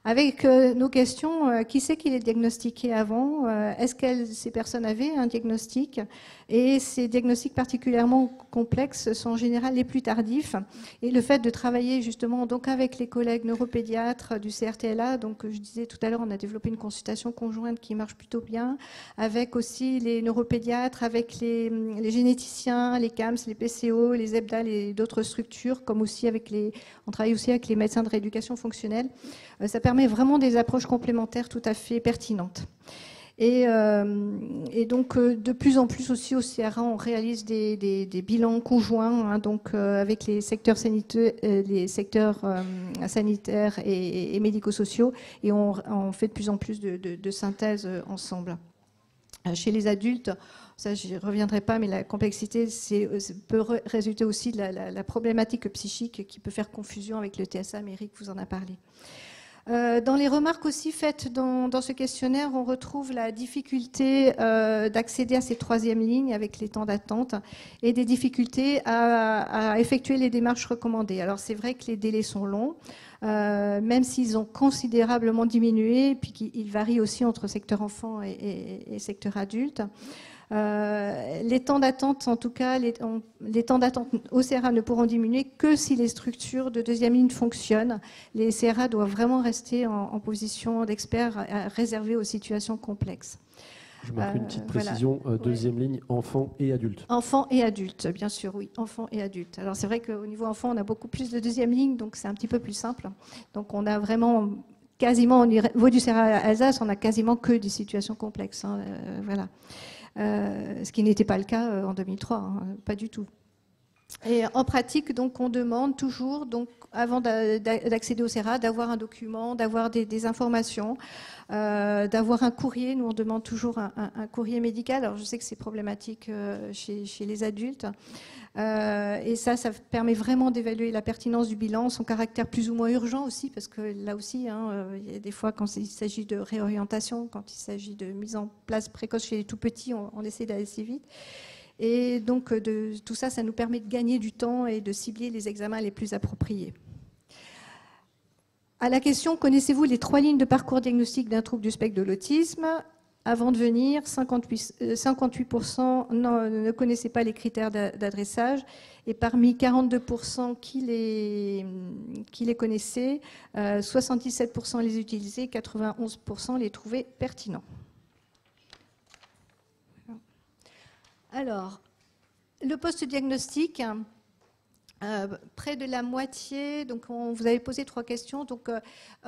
avec nos questions, qui c'est qui les diagnostiquait avant, est-ce que ces personnes avaient un diagnostic, et ces diagnostics particulièrement complexes sont en général les plus tardifs, et le fait de travailler justement donc avec les collègues neuropédiatres du CRTLA, donc je disais tout à l'heure, on a développé une consultation conjointe qui marche plutôt bien, avec aussi les neuropédiatres, avec les généticiens, les CAMS, les PCO, les EBDA et d'autres structures, comme aussi on travaille aussi avec les médecins de rééducation fonctionnelle. Ça permet vraiment des approches complémentaires tout à fait pertinentes. Et donc, de plus en plus aussi au CRA, on réalise des bilans conjoints, hein, donc, avec les secteurs sanitaires et médico-sociaux, et on fait de plus en plus de synthèses ensemble. Chez les adultes, ça je n'y reviendrai pas, mais la complexité peut résulter aussi de la problématique psychique qui peut faire confusion avec le TSA, mais Eric vous en a parlé. Dans les remarques aussi faites dans ce questionnaire, on retrouve la difficulté d'accéder à ces troisièmes lignes avec les temps d'attente et des difficultés à effectuer les démarches recommandées. Alors c'est vrai que les délais sont longs, même s'ils ont considérablement diminué, puis qu'ils varient aussi entre secteur enfant et secteur adulte. Les temps d'attente, en tout cas, les temps d'attente au CRA ne pourront diminuer que si les structures de deuxième ligne fonctionnent. Les CRA doivent vraiment rester en position d'experts réservés aux situations complexes. Je marque une petite précision, voilà. Deuxième ligne, enfants et adultes. Enfants et adultes, bien sûr, oui, enfants et adultes. Alors c'est vrai qu'au niveau enfant, on a beaucoup plus de deuxième ligne, donc c'est un petit peu plus simple. Donc on a vraiment quasiment, au niveau du CRA Alsace, on a quasiment que des situations complexes. Hein, voilà. Ce qui n'était pas le cas en 2003, hein, pas du tout. Et en pratique, donc, on demande toujours, donc, avant d'accéder au CRA, d'avoir un document, d'avoir des informations, d'avoir un courrier. Nous, on demande toujours un courrier médical. Alors, je sais que c'est problématique chez les adultes. Et ça permet vraiment d'évaluer la pertinence du bilan, son caractère plus ou moins urgent aussi, parce que là aussi, hein, il y a des fois, quand il s'agit de réorientation, quand il s'agit de mise en place précoce chez les tout-petits, on essaie d'aller assez vite. Et donc, tout ça, ça nous permet de gagner du temps et de cibler les examens les plus appropriés. À la question, connaissez-vous les 3 lignes de parcours diagnostique d'un trouble du spectre de l'autisme ? Avant de venir, 58% ne connaissaient pas les critères d'adressage. Et parmi 42% qui les connaissaient, 77% les utilisaient, 91% les trouvaient pertinents. Alors, le post-diagnostic, près de la moitié, donc vous avez posé 3 questions. Donc,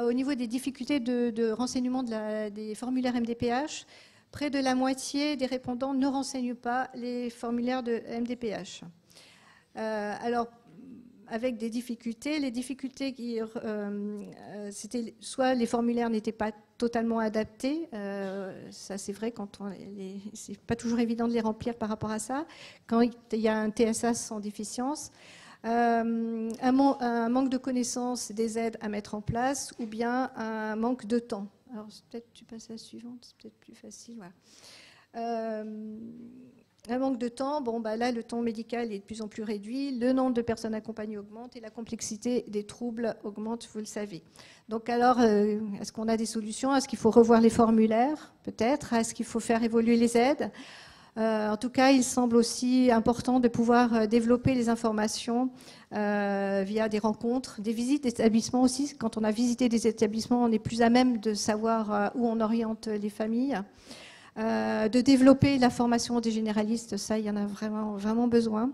au niveau des difficultés de renseignement des formulaires MDPH, près de la moitié des répondants ne renseignent pas les formulaires de MDPH. Alors, avec des difficultés, les difficultés c'était soit les formulaires n'étaient pas totalement adaptés, ça c'est vrai, c'est pas toujours évident de les remplir par rapport à ça, quand il y a un TSA sans déficience, un manque de connaissances des aides à mettre en place, ou bien un manque de temps. Alors peut-être tu passes à la suivante, c'est peut-être plus facile. Voilà. Un manque de temps, bon, bah là, le temps médical est de plus en plus réduit, le nombre de personnes accompagnées augmente et la complexité des troubles augmente, vous le savez. Donc alors, est-ce qu'on a des solutions? Est-ce qu'il faut revoir les formulaires, peut-être? Est-ce qu'il faut faire évoluer les aides? En tout cas, il semble aussi important de pouvoir développer les informations via des rencontres, des visites d'établissements aussi. Quand on a visité des établissements, on est plus à même de savoir où on oriente les familles. De développer la formation des généralistes, ça, il y en a vraiment besoin.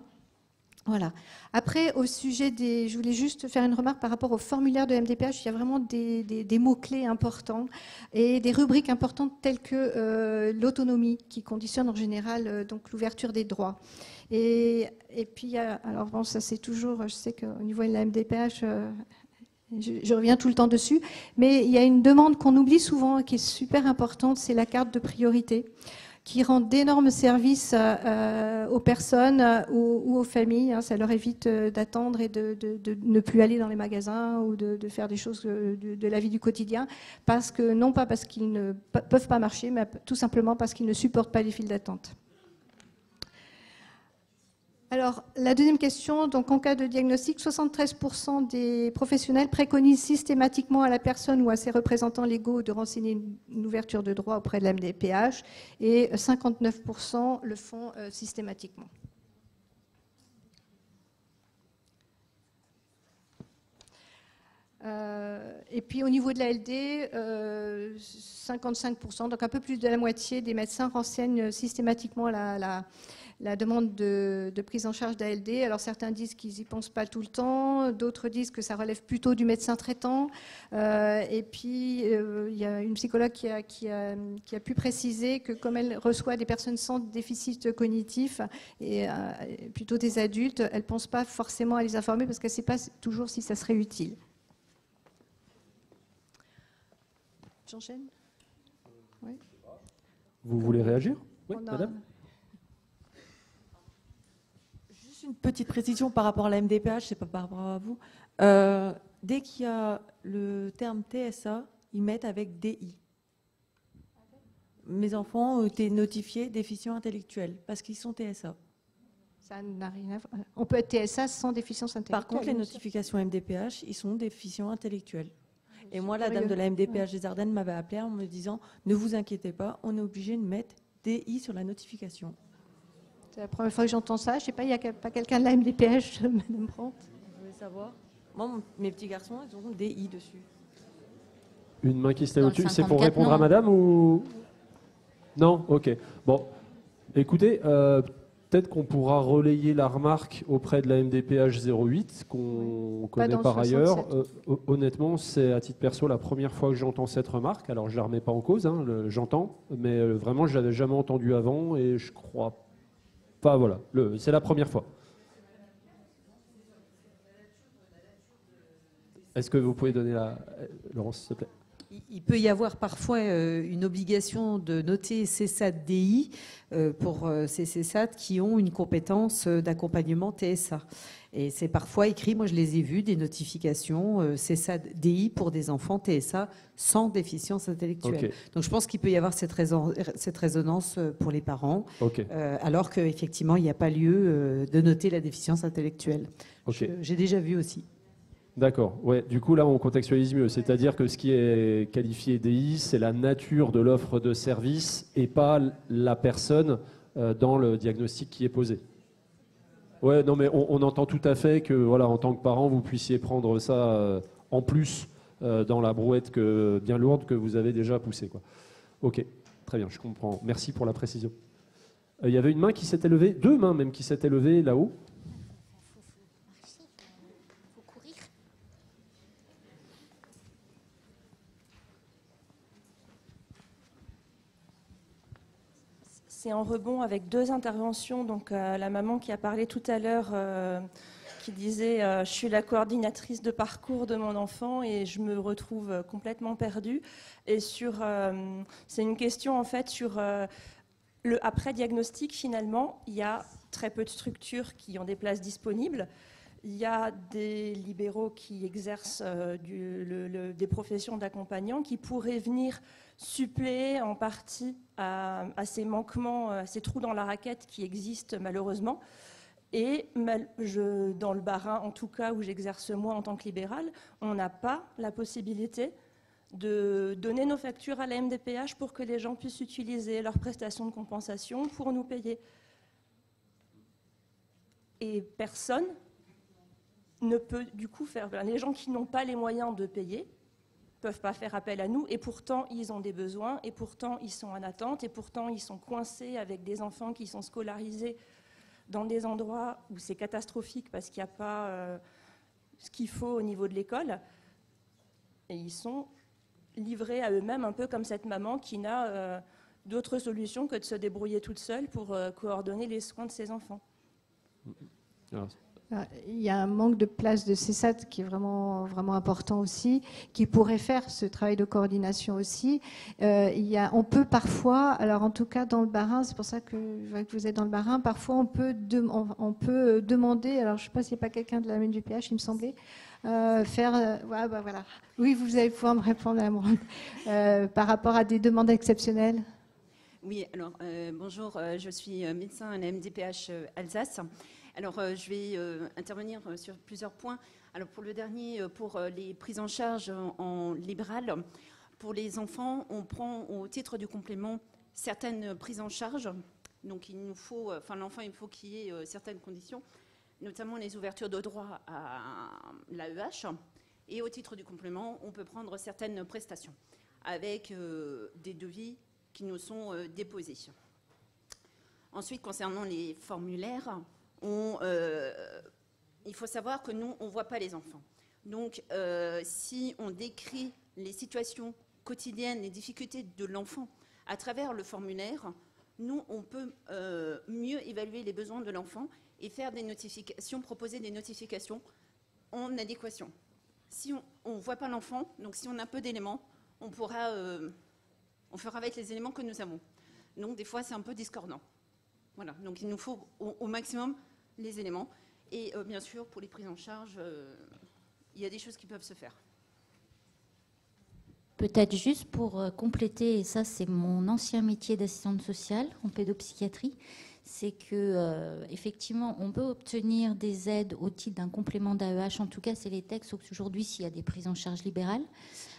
Voilà. Après, au sujet je voulais juste faire une remarque par rapport au formulaire de MDPH. Il y a vraiment des mots-clés importants et des rubriques importantes telles que l'autonomie, qui conditionne en général donc l'ouverture des droits. Et puis, alors bon, ça c'est toujours, je sais qu'au niveau de la MDPH, je reviens tout le temps dessus, mais il y a une demande qu'on oublie souvent et qui est super importante, c'est la carte de priorité, qui rend d'énormes services aux personnes ou aux familles. Ça leur évite d'attendre et de ne plus aller dans les magasins ou de faire des choses de la vie du quotidien, non pas parce qu'ils ne peuvent pas marcher, mais tout simplement parce qu'ils ne supportent pas les files d'attente. Alors, la deuxième question, donc en cas de diagnostic, 73% des professionnels préconisent systématiquement à la personne ou à ses représentants légaux de renseigner une ouverture de droit auprès de la MDPH et 59% le font systématiquement. Et puis au niveau de la LD, 55%, donc un peu plus de la moitié des médecins renseignent systématiquement la demande de prise en charge d'ALD. Alors certains disent qu'ils n'y pensent pas tout le temps, d'autres disent que ça relève plutôt du médecin traitant. Et puis il y a une psychologue qui a pu préciser que comme elle reçoit des personnes sans déficit cognitif, et plutôt des adultes, elle ne pense pas forcément à les informer parce qu'elle ne sait pas toujours si ça serait utile. J'enchaîne ? Oui. Vous voulez réagir? Oui, madame. Juste une petite précision par rapport à la MDPH, c'est pas par rapport à vous. Dès qu'il y a le terme TSA, ils mettent avec DI. Mes enfants ont été notifiés déficients intellectuels parce qu'ils sont TSA. Ça n'a rien à voir. On peut être TSA sans déficience intellectuelle. Par contre, les notifications MDPH, ils sont déficients intellectuels. Et moi, la dame de la MDPH des Ardennes m'avait appelé en me disant « Ne vous inquiétez pas, on est obligé de mettre DI sur la notification. » C'est la première fois que j'entends ça. Je ne sais pas, il n'y a pas quelqu'un de la MDPH, Madame Brandt? Vous voulez savoir? Moi, mes petits garçons, ils ont DI dessus. Une main qui se lève Dans au-dessus. le C'est pour 54, répondre à non. madame ou... Non? Ok. Bon, écoutez, peut-être qu'on pourra relayer la remarque auprès de la MDPH 08, qu'on connaît par ailleurs. Honnêtement, c'est à titre perso la première fois que j'entends cette remarque. Alors, je ne la remets pas en cause, hein, j'entends, mais vraiment, je ne l'avais jamais entendue avant et je crois pas. Voilà, c'est la première fois. Est-ce que vous pouvez donner la... Laurence, s'il te plaît? Il peut y avoir parfois une obligation de noter CESAD-DI pour ces CESAD qui ont une compétence d'accompagnement TSA. Et c'est parfois écrit, moi je les ai vus, des notifications CESAD-DI pour des enfants TSA sans déficience intellectuelle. Okay. Donc je pense qu'il peut y avoir cette résonance pour les parents, okay. Alors qu'effectivement il n'y a pas lieu de noter la déficience intellectuelle. Okay. J'ai déjà vu aussi. D'accord. Ouais. Du coup, là, on contextualise mieux. C'est-à-dire que ce qui est qualifié DI, c'est la nature de l'offre de service et pas la personne dans le diagnostic qui est posé. Ouais, non, mais on entend tout à fait que, voilà, en tant que parent, vous puissiez prendre ça en plus dans la brouette bien lourde que vous avez déjà poussée, quoi. Ok, très bien, je comprends. Merci pour la précision. Il y avait une main qui s'était levée, deux mains même qui s'étaient levées là-haut. C'est en rebond avec deux interventions. Donc, la maman qui a parlé tout à l'heure, qui disait je suis la coordinatrice de parcours de mon enfant et je me retrouve complètement perdue. Et c'est une question en fait sur le après-diagnostic. Finalement, il y a très peu de structures qui ont des places disponibles. Il y a des libéraux qui exercent des professions d'accompagnants qui pourraient venir suppléer en partie à ces manquements, à ces trous dans la raquette qui existent malheureusement. Et dans le Bas-Rhin, en tout cas où j'exerce moi en tant que libérale, on n'a pas la possibilité de donner nos factures à la MDPH pour que les gens puissent utiliser leurs prestations de compensation pour nous payer. Et personne ne peut du coup faire... Les gens qui n'ont pas les moyens de payer ne peuvent pas faire appel à nous, et pourtant ils ont des besoins, et pourtant ils sont en attente, et pourtant ils sont coincés avec des enfants qui sont scolarisés dans des endroits où c'est catastrophique parce qu'il n'y a pas ce qu'il faut au niveau de l'école, et ils sont livrés à eux-mêmes, un peu comme cette maman qui n'a d'autre solution que de se débrouiller toute seule pour coordonner les soins de ses enfants. Alors, il y a un manque de place de CESAD qui est vraiment, vraiment important aussi, qui pourrait faire ce travail de coordination aussi. On peut parfois, alors en tout cas dans le Bas-Rhin, c'est pour ça que je vois que vous êtes dans le Bas-Rhin, parfois on peut demander, alors je ne sais pas s'il n'y a pas quelqu'un de la MDPH, il me semblait, voilà. Oui, vous allez pouvoir me répondre à moi. Par rapport à des demandes exceptionnelles. Oui, alors bonjour, je suis médecin à la MDPH Alsace. Alors, je vais intervenir sur plusieurs points. Alors, pour le dernier, pour les prises en charge en libéral, pour les enfants, on prend au titre du complément certaines prises en charge. Donc, l'enfant, il faut qu'il y ait certaines conditions, notamment les ouvertures de droit à l'AEH. Et au titre du complément, on peut prendre certaines prestations avec des devis qui nous sont déposés. Ensuite, concernant les formulaires, il faut savoir que nous, on ne voit pas les enfants. Donc, si on décrit les situations quotidiennes, les difficultés de l'enfant à travers le formulaire, nous, on peut mieux évaluer les besoins de l'enfant et faire des notifications, proposer des notifications en adéquation. Si on ne voit pas l'enfant, donc si on a peu d'éléments, on fera avec les éléments que nous avons. Donc, des fois, c'est un peu discordant. Voilà, donc il nous faut au maximum les éléments. Et bien sûr, pour les prises en charge, il y a des choses qui peuvent se faire. Peut-être juste pour compléter, et ça c'est mon ancien métier d'assistante sociale en pédopsychiatrie, c'est que effectivement on peut obtenir des aides au titre d'un complément d'AEH, en tout cas c'est les textes aujourd'hui s'il y a des prises en charge libérales,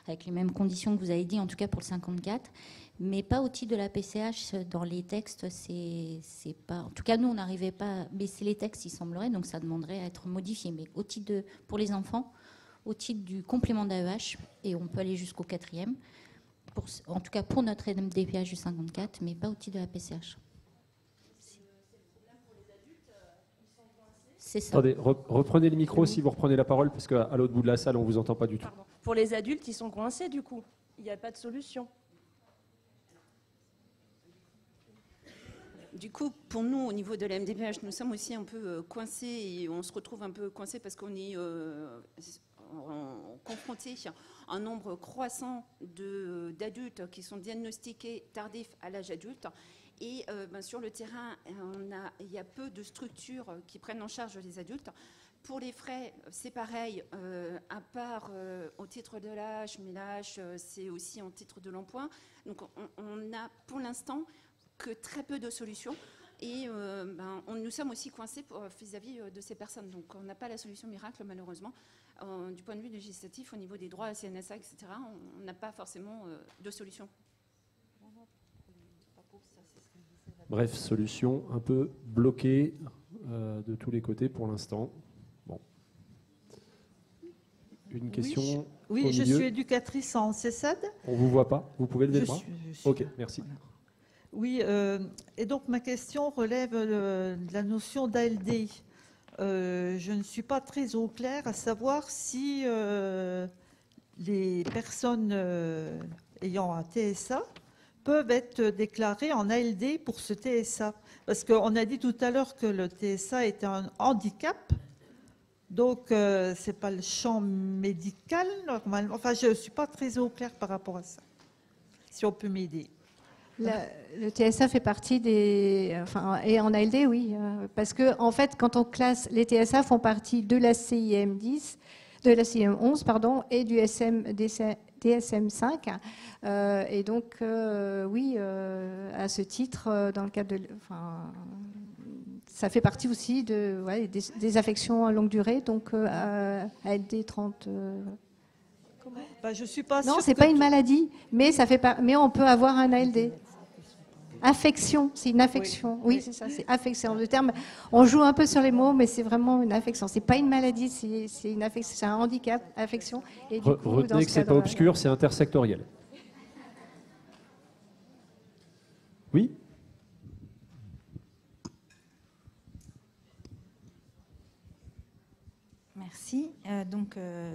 avec les mêmes conditions que vous avez dit, en tout cas pour le 54, mais pas au titre de la PCH. Dans les textes, c'est pas... En tout cas, nous, on n'arrivait pas à baisser les textes, il semblerait, donc ça demanderait à être modifié. Mais au titre pour les enfants, au titre du complément d'AEH, et on peut aller jusqu'au 4e, en tout cas pour notre MDPH du 54, mais pas au titre de la PCH. C'est ça. Attendez, reprenez le micro si vous reprenez la parole, parce qu'à l'autre bout de la salle, on ne vous entend pas du tout. Pardon. Pour les adultes, ils sont coincés du coup. Il n'y a pas de solution. Du coup, pour nous, au niveau de la MDPH, nous sommes aussi un peu coincés et on se retrouve un peu coincés parce qu'on est confrontés à un nombre croissant d'adultes qui sont diagnostiqués tardifs à l'âge adulte. Et sur le terrain, il y a peu de structures qui prennent en charge les adultes. Pour les frais, c'est pareil, à part au titre de l'âge, mais l'âge, c'est aussi en titre de l'emploi. Donc on a pour l'instant que très peu de solutions. Et nous sommes aussi coincés vis-à-vis de ces personnes. Donc on n'a pas la solution miracle, malheureusement. Du point de vue législatif, au niveau des droits à CNSA, etc., on n'a pas forcément de solution. Bref, solution un peu bloquée de tous les côtés pour l'instant. Bon. Une question. Oui, je suis éducatrice en CESAD. On ne vous voit pas. Vous pouvez lever le bras. Ok, merci. Oui, et donc ma question relève de la notion d'ALD. Je ne suis pas très au clair à savoir si les personnes ayant un TSA peuvent être déclarées en ALD pour ce TSA. Parce qu'on a dit tout à l'heure que le TSA était un handicap, donc ce n'est pas le champ médical normalement. Enfin, je ne suis pas très au clair par rapport à ça. Si on peut m'aider. Le TSA fait partie des... et en ALD, oui. Parce que, en fait, quand on classe... Les TSA font partie de la CIM 10, de la CIM 11, pardon, et du DSM-5. Et donc, oui, à ce titre, dans le cadre de... ça fait partie aussi des affections à longue durée, donc ALD 30... je suis pas non, c'est pas une maladie, mais ça fait pas. Mais on peut avoir un ALD. Affection, c'est une affection. Oui, c'est ça, c'est affection. Le terme, on joue un peu sur les mots, mais c'est vraiment une affection. C'est pas une maladie, c'est une affection, c'est un handicap, affection. Et du coup, retenez que c'est pas obscur, c'est intersectoriel. Oui. Merci.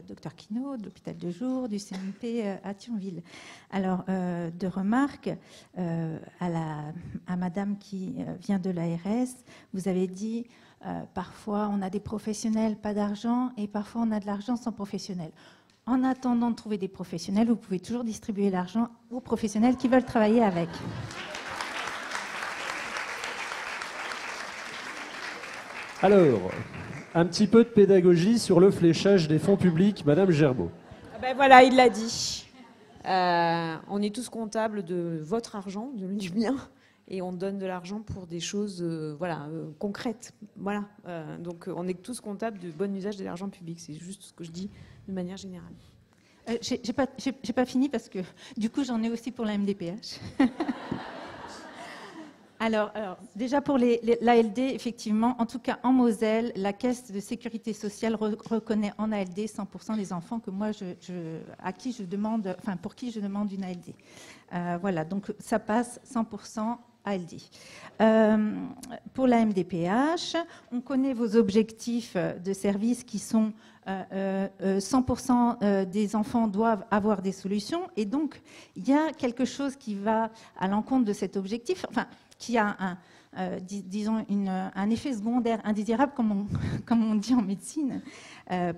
Docteur Quinault, de l'hôpital de jour, du CMP à Thionville. Alors, de remarques à madame qui vient de l'ARS, vous avez dit parfois on a des professionnels, pas d'argent, et parfois on a de l'argent sans professionnels. En attendant de trouver des professionnels, vous pouvez toujours distribuer l'argent aux professionnels qui veulent travailler avec. Alors, un petit peu de pédagogie sur le fléchage des fonds publics, Madame Gerbaud. Ben voilà, il l'a dit. On est tous comptables de votre argent, du mien, et on donne de l'argent pour des choses concrètes. Voilà. Donc on est tous comptables de bon usage de l'argent public. C'est juste ce que je dis de manière générale. J'ai pas fini parce que du coup j'en ai aussi pour la MDPH. Alors, déjà pour l'ALD, effectivement, en tout cas en Moselle, la Caisse de sécurité sociale reconnaît en ALD 100% des enfants que moi pour qui je demande une ALD. Voilà, donc ça passe 100% ALD. Pour la MDPH, on connaît vos objectifs de service qui sont 100% des enfants doivent avoir des solutions, et donc il y a quelque chose qui va à l'encontre de cet objectif, enfin qui a disons un effet secondaire indésirable, comme on dit en médecine,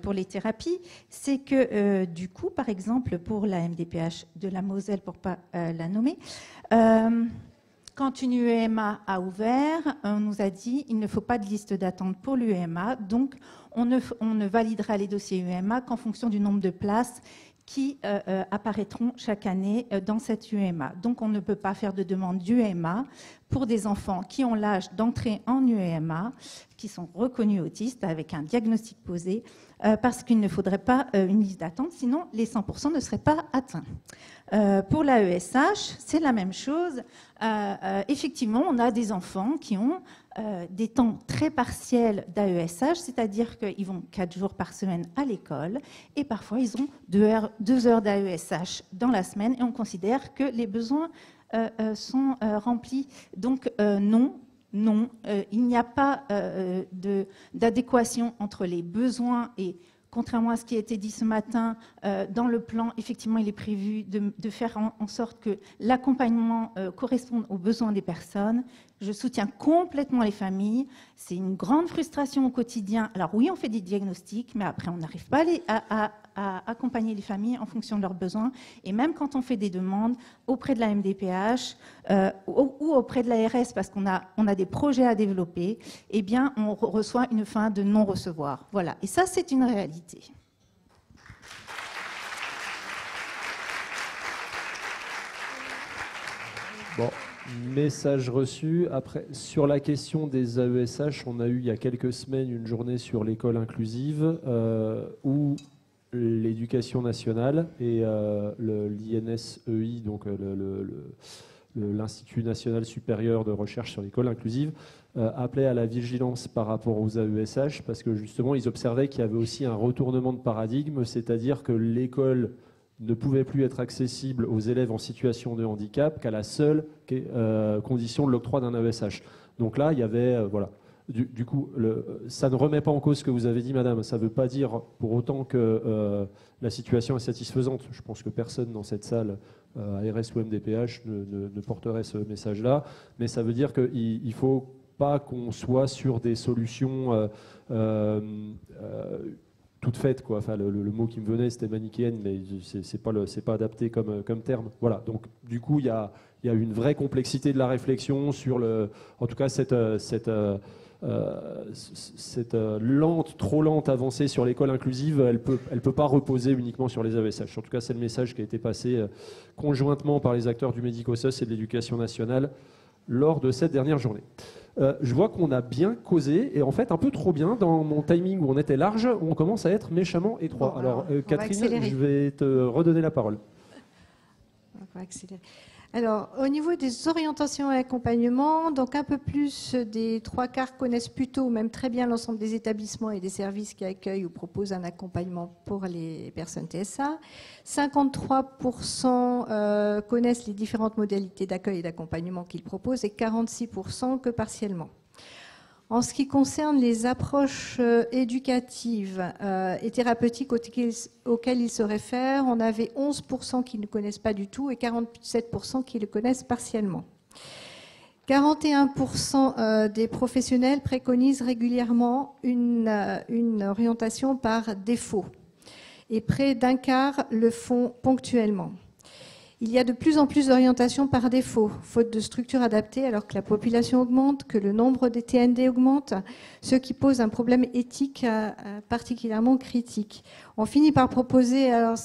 pour les thérapies, c'est que du coup, par exemple, pour la MDPH de la Moselle, pour ne pas la nommer, quand une UEMA a ouvert, on nous a dit qu'il ne faut pas de liste d'attente pour l'UEMA, donc on ne validera les dossiers UEMA qu'en fonction du nombre de places qui apparaîtront chaque année dans cette UEMA. Donc on ne peut pas faire de demande d'UEMA pour des enfants qui ont l'âge d'entrer en UEMA, qui sont reconnus autistes avec un diagnostic posé, parce qu'il ne faudrait pas une liste d'attente, sinon les 100% ne seraient pas atteints. Pour l'AESH, c'est la même chose. Effectivement, on a des enfants qui ont des temps très partiels d'AESH, c'est-à-dire qu'ils vont 4 jours par semaine à l'école, et parfois ils ont 2 heures d'AESH dans la semaine, et on considère que les besoins sont remplis. Donc non, il n'y a pas d'adéquation entre les besoins et, contrairement à ce qui a été dit ce matin, dans le plan, effectivement, il est prévu de faire en sorte que l'accompagnement corresponde aux besoins des personnes. Je soutiens complètement les familles. C'est une grande frustration au quotidien. Alors oui, on fait des diagnostics, mais après, on n'arrive pas à accompagner les familles en fonction de leurs besoins. Et même quand on fait des demandes auprès de la MDPH ou auprès de l'ARS, parce qu'on a des projets à développer, eh bien, on reçoit une fin de non-recevoir. Voilà. Et ça, c'est une réalité. Bon, message reçu. Après, sur la question des AESH, on a eu il y a quelques semaines une journée sur l'école inclusive où l'éducation nationale et l'INSEI, donc l'Institut national supérieur de recherche sur l'école inclusive, appelaient à la vigilance par rapport aux AESH, parce que justement, ils observaient qu'il y avait aussi un retournement de paradigme, c'est-à-dire que l'école ne pouvait plus être accessible aux élèves en situation de handicap qu'à la seule condition de l'octroi d'un AESH. Donc là, il y avait... voilà. Du coup, ça ne remet pas en cause ce que vous avez dit, madame. Ça ne veut pas dire pour autant que la situation est satisfaisante. Je pense que personne dans cette salle, ARS ou MDPH, ne porterait ce message-là. Mais ça veut dire qu'il ne faut pas qu'on soit sur des solutions toutes faites, quoi. Enfin, le mot qui me venait, c'était manichéenne, mais c'est pas adapté comme terme. Voilà. Donc, du coup, il y a une vraie complexité de la réflexion sur en tout cas cette trop lente avancée sur l'école inclusive, elle peut pas reposer uniquement sur les AESH. En tout cas, c'est le message qui a été passé conjointement par les acteurs du médico-social et de l'éducation nationale lors de cette dernière journée. Je vois qu'on a bien causé, et en fait un peu trop bien. Dans mon timing où on était large, on commence à être méchamment étroit. Bon, alors Catherine, je vais te redonner la parole. On va accélérer. Alors, au niveau des orientations et accompagnement, donc un peu plus des 3/4 connaissent plutôt, ou même très bien, l'ensemble des établissements et des services qui accueillent ou proposent un accompagnement pour les personnes TSA. 53% connaissent les différentes modalités d'accueil et d'accompagnement qu'ils proposent, et 46% que partiellement. En ce qui concerne les approches éducatives et thérapeutiques auxquelles ils se réfèrent, on avait 11% qui ne connaissent pas du tout et 47% qui le connaissent partiellement. 41% des professionnels préconisent régulièrement une orientation par défaut et près d'un quart le font ponctuellement. Il y a de plus en plus d'orientations par défaut, faute de structures adaptées alors que la population augmente, que le nombre des TND augmente, ce qui pose un problème éthique particulièrement critique. On finit par proposer, alors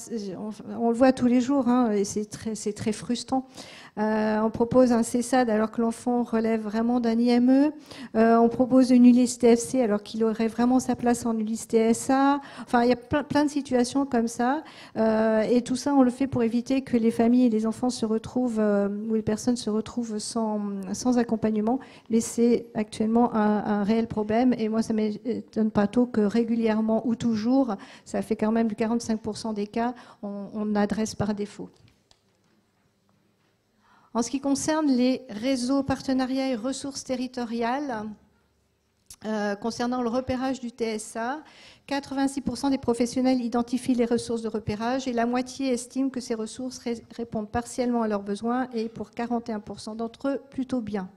on le voit tous les jours, hein, et c'est très frustrant, on propose un CESAD alors que l'enfant relève vraiment d'un IME, on propose une ULIS TFC alors qu'il aurait vraiment sa place en ULIS TSA, enfin il y a plein de situations comme ça, et tout ça on le fait pour éviter que les familles et les enfants se retrouvent, ou les personnes se retrouvent sans accompagnement, mais c'est actuellement un réel problème, et moi ça ne m'étonne pas tôt que régulièrement ou toujours, ça fait quand même 45% des cas, on adresse par défaut. En ce qui concerne les réseaux, partenariats et ressources territoriales, concernant le repérage du TSA, 86% des professionnels identifient les ressources de repérage et la moitié estime que ces ressources répondent partiellement à leurs besoins et pour 41% d'entre eux, plutôt bien.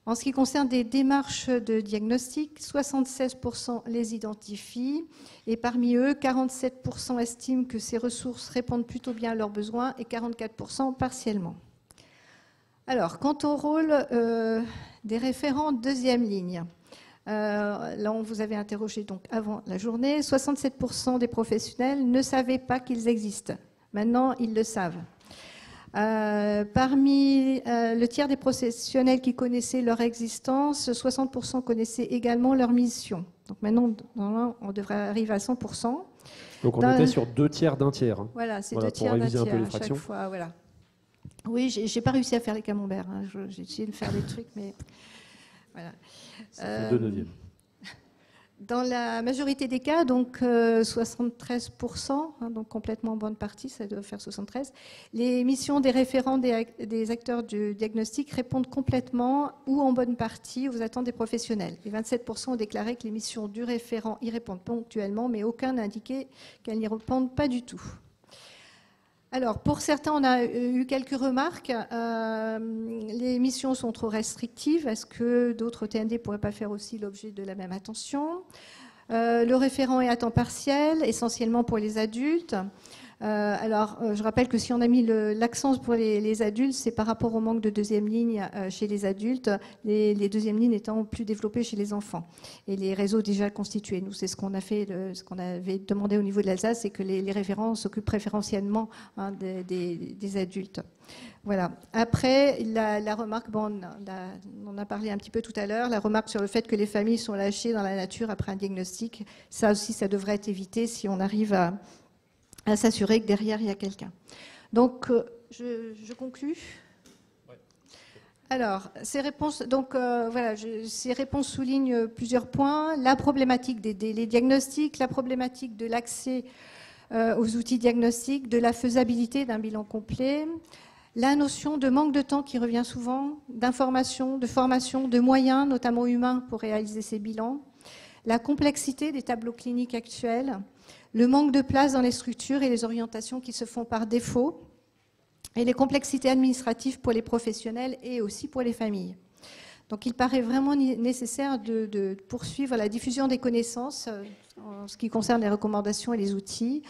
En ce qui concerne des démarches de diagnostic, 76% les identifient et parmi eux, 47% estiment que ces ressources répondent plutôt bien à leurs besoins et 44% partiellement. Alors, quant au rôle des référents deuxième ligne, là on vous avait interrogé donc avant la journée, 67% des professionnels ne savaient pas qu'ils existent. Maintenant, ils le savent. Parmi le tiers des professionnels qui connaissaient leur existence, 60% connaissaient également leur mission. Donc maintenant, on devrait arriver à 100%. Donc on était sur 2 tiers d'un tiers. Hein. Voilà, c'est voilà, 2 tiers d'un tiers à chaque fois. Voilà. Oui, j'ai pas réussi à faire les camemberts. Hein. J'ai essayé de faire des trucs, mais voilà. Ça fait 2 neuvièmes. Dans la majorité des cas, donc 73%, hein, donc complètement en bonne partie, ça doit faire 73%, les missions des référents des acteurs du diagnostic répondent complètement ou en bonne partie aux attentes des professionnels. Et 27% ont déclaré que les missions du référent y répondent ponctuellement, mais aucun n'a indiqué qu'elles n'y répondent pas du tout. Alors, pour certains, on a eu quelques remarques. Les missions sont trop restrictives. Est-ce que d'autres TND ne pourraient pas faire aussi l'objet de la même attention? Le référent est à temps partiel, essentiellement pour les adultes. Je rappelle que si on a mis l'accent pour les adultes, c'est par rapport au manque de deuxième ligne chez les adultes, les deuxièmes lignes étant plus développées chez les enfants et les réseaux déjà constitués. Nous, c'est ce qu'on a fait, ce qu'on avait demandé au niveau de l'Alsace, c'est que les référents s'occupent préférentiellement des adultes. Voilà. Après, la remarque, bon, on en a parlé un petit peu tout à l'heure, la remarque sur le fait que les familles sont lâchées dans la nature après un diagnostic, ça aussi, ça devrait être évité si on arrive à s'assurer que derrière, il y a quelqu'un. Donc, je conclus. Alors, ces réponses, ces réponses soulignent plusieurs points. La problématique des délais diagnostiques, la problématique de l'accès aux outils diagnostiques, de la faisabilité d'un bilan complet, la notion de manque de temps qui revient souvent, d'information, de formation, de moyens, notamment humains, pour réaliser ces bilans, la complexité des tableaux cliniques actuels, le manque de place dans les structures et les orientations qui se font par défaut, et les complexités administratives pour les professionnels et aussi pour les familles. Donc il paraît vraiment nécessaire de poursuivre la diffusion des connaissances en ce qui concerne les recommandations et les outils,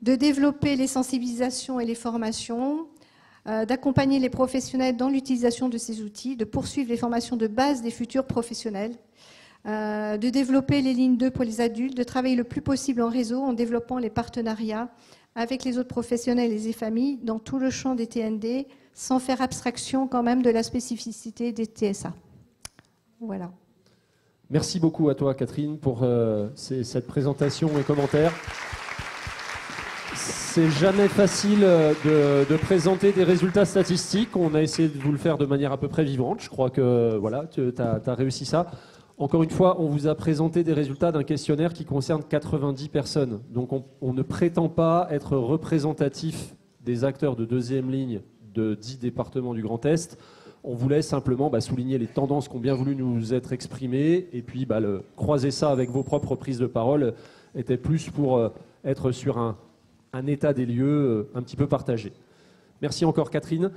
de développer les sensibilisations et les formations, d'accompagner les professionnels dans l'utilisation de ces outils, de poursuivre les formations de base des futurs professionnels, de développer les lignes 2 pour les adultes, de travailler le plus possible en réseau en développant les partenariats avec les autres professionnels et les familles dans tout le champ des TND, sans faire abstraction quand même de la spécificité des TSA. Voilà. Merci beaucoup à toi, Catherine, pour cette présentation et commentaires. C'est jamais facile de présenter des résultats statistiques. On a essayé de vous le faire de manière à peu près vivante. Je crois que voilà, tu as réussi ça. Encore une fois, on vous a présenté des résultats d'un questionnaire qui concerne 90 personnes. Donc on ne prétend pas être représentatif des acteurs de deuxième ligne de 10 départements du Grand Est. On voulait simplement souligner les tendances qui ont bien voulu nous être exprimées et puis croiser ça avec vos propres prises de parole était plus pour être sur un état des lieux un petit peu partagé. Merci encore Catherine.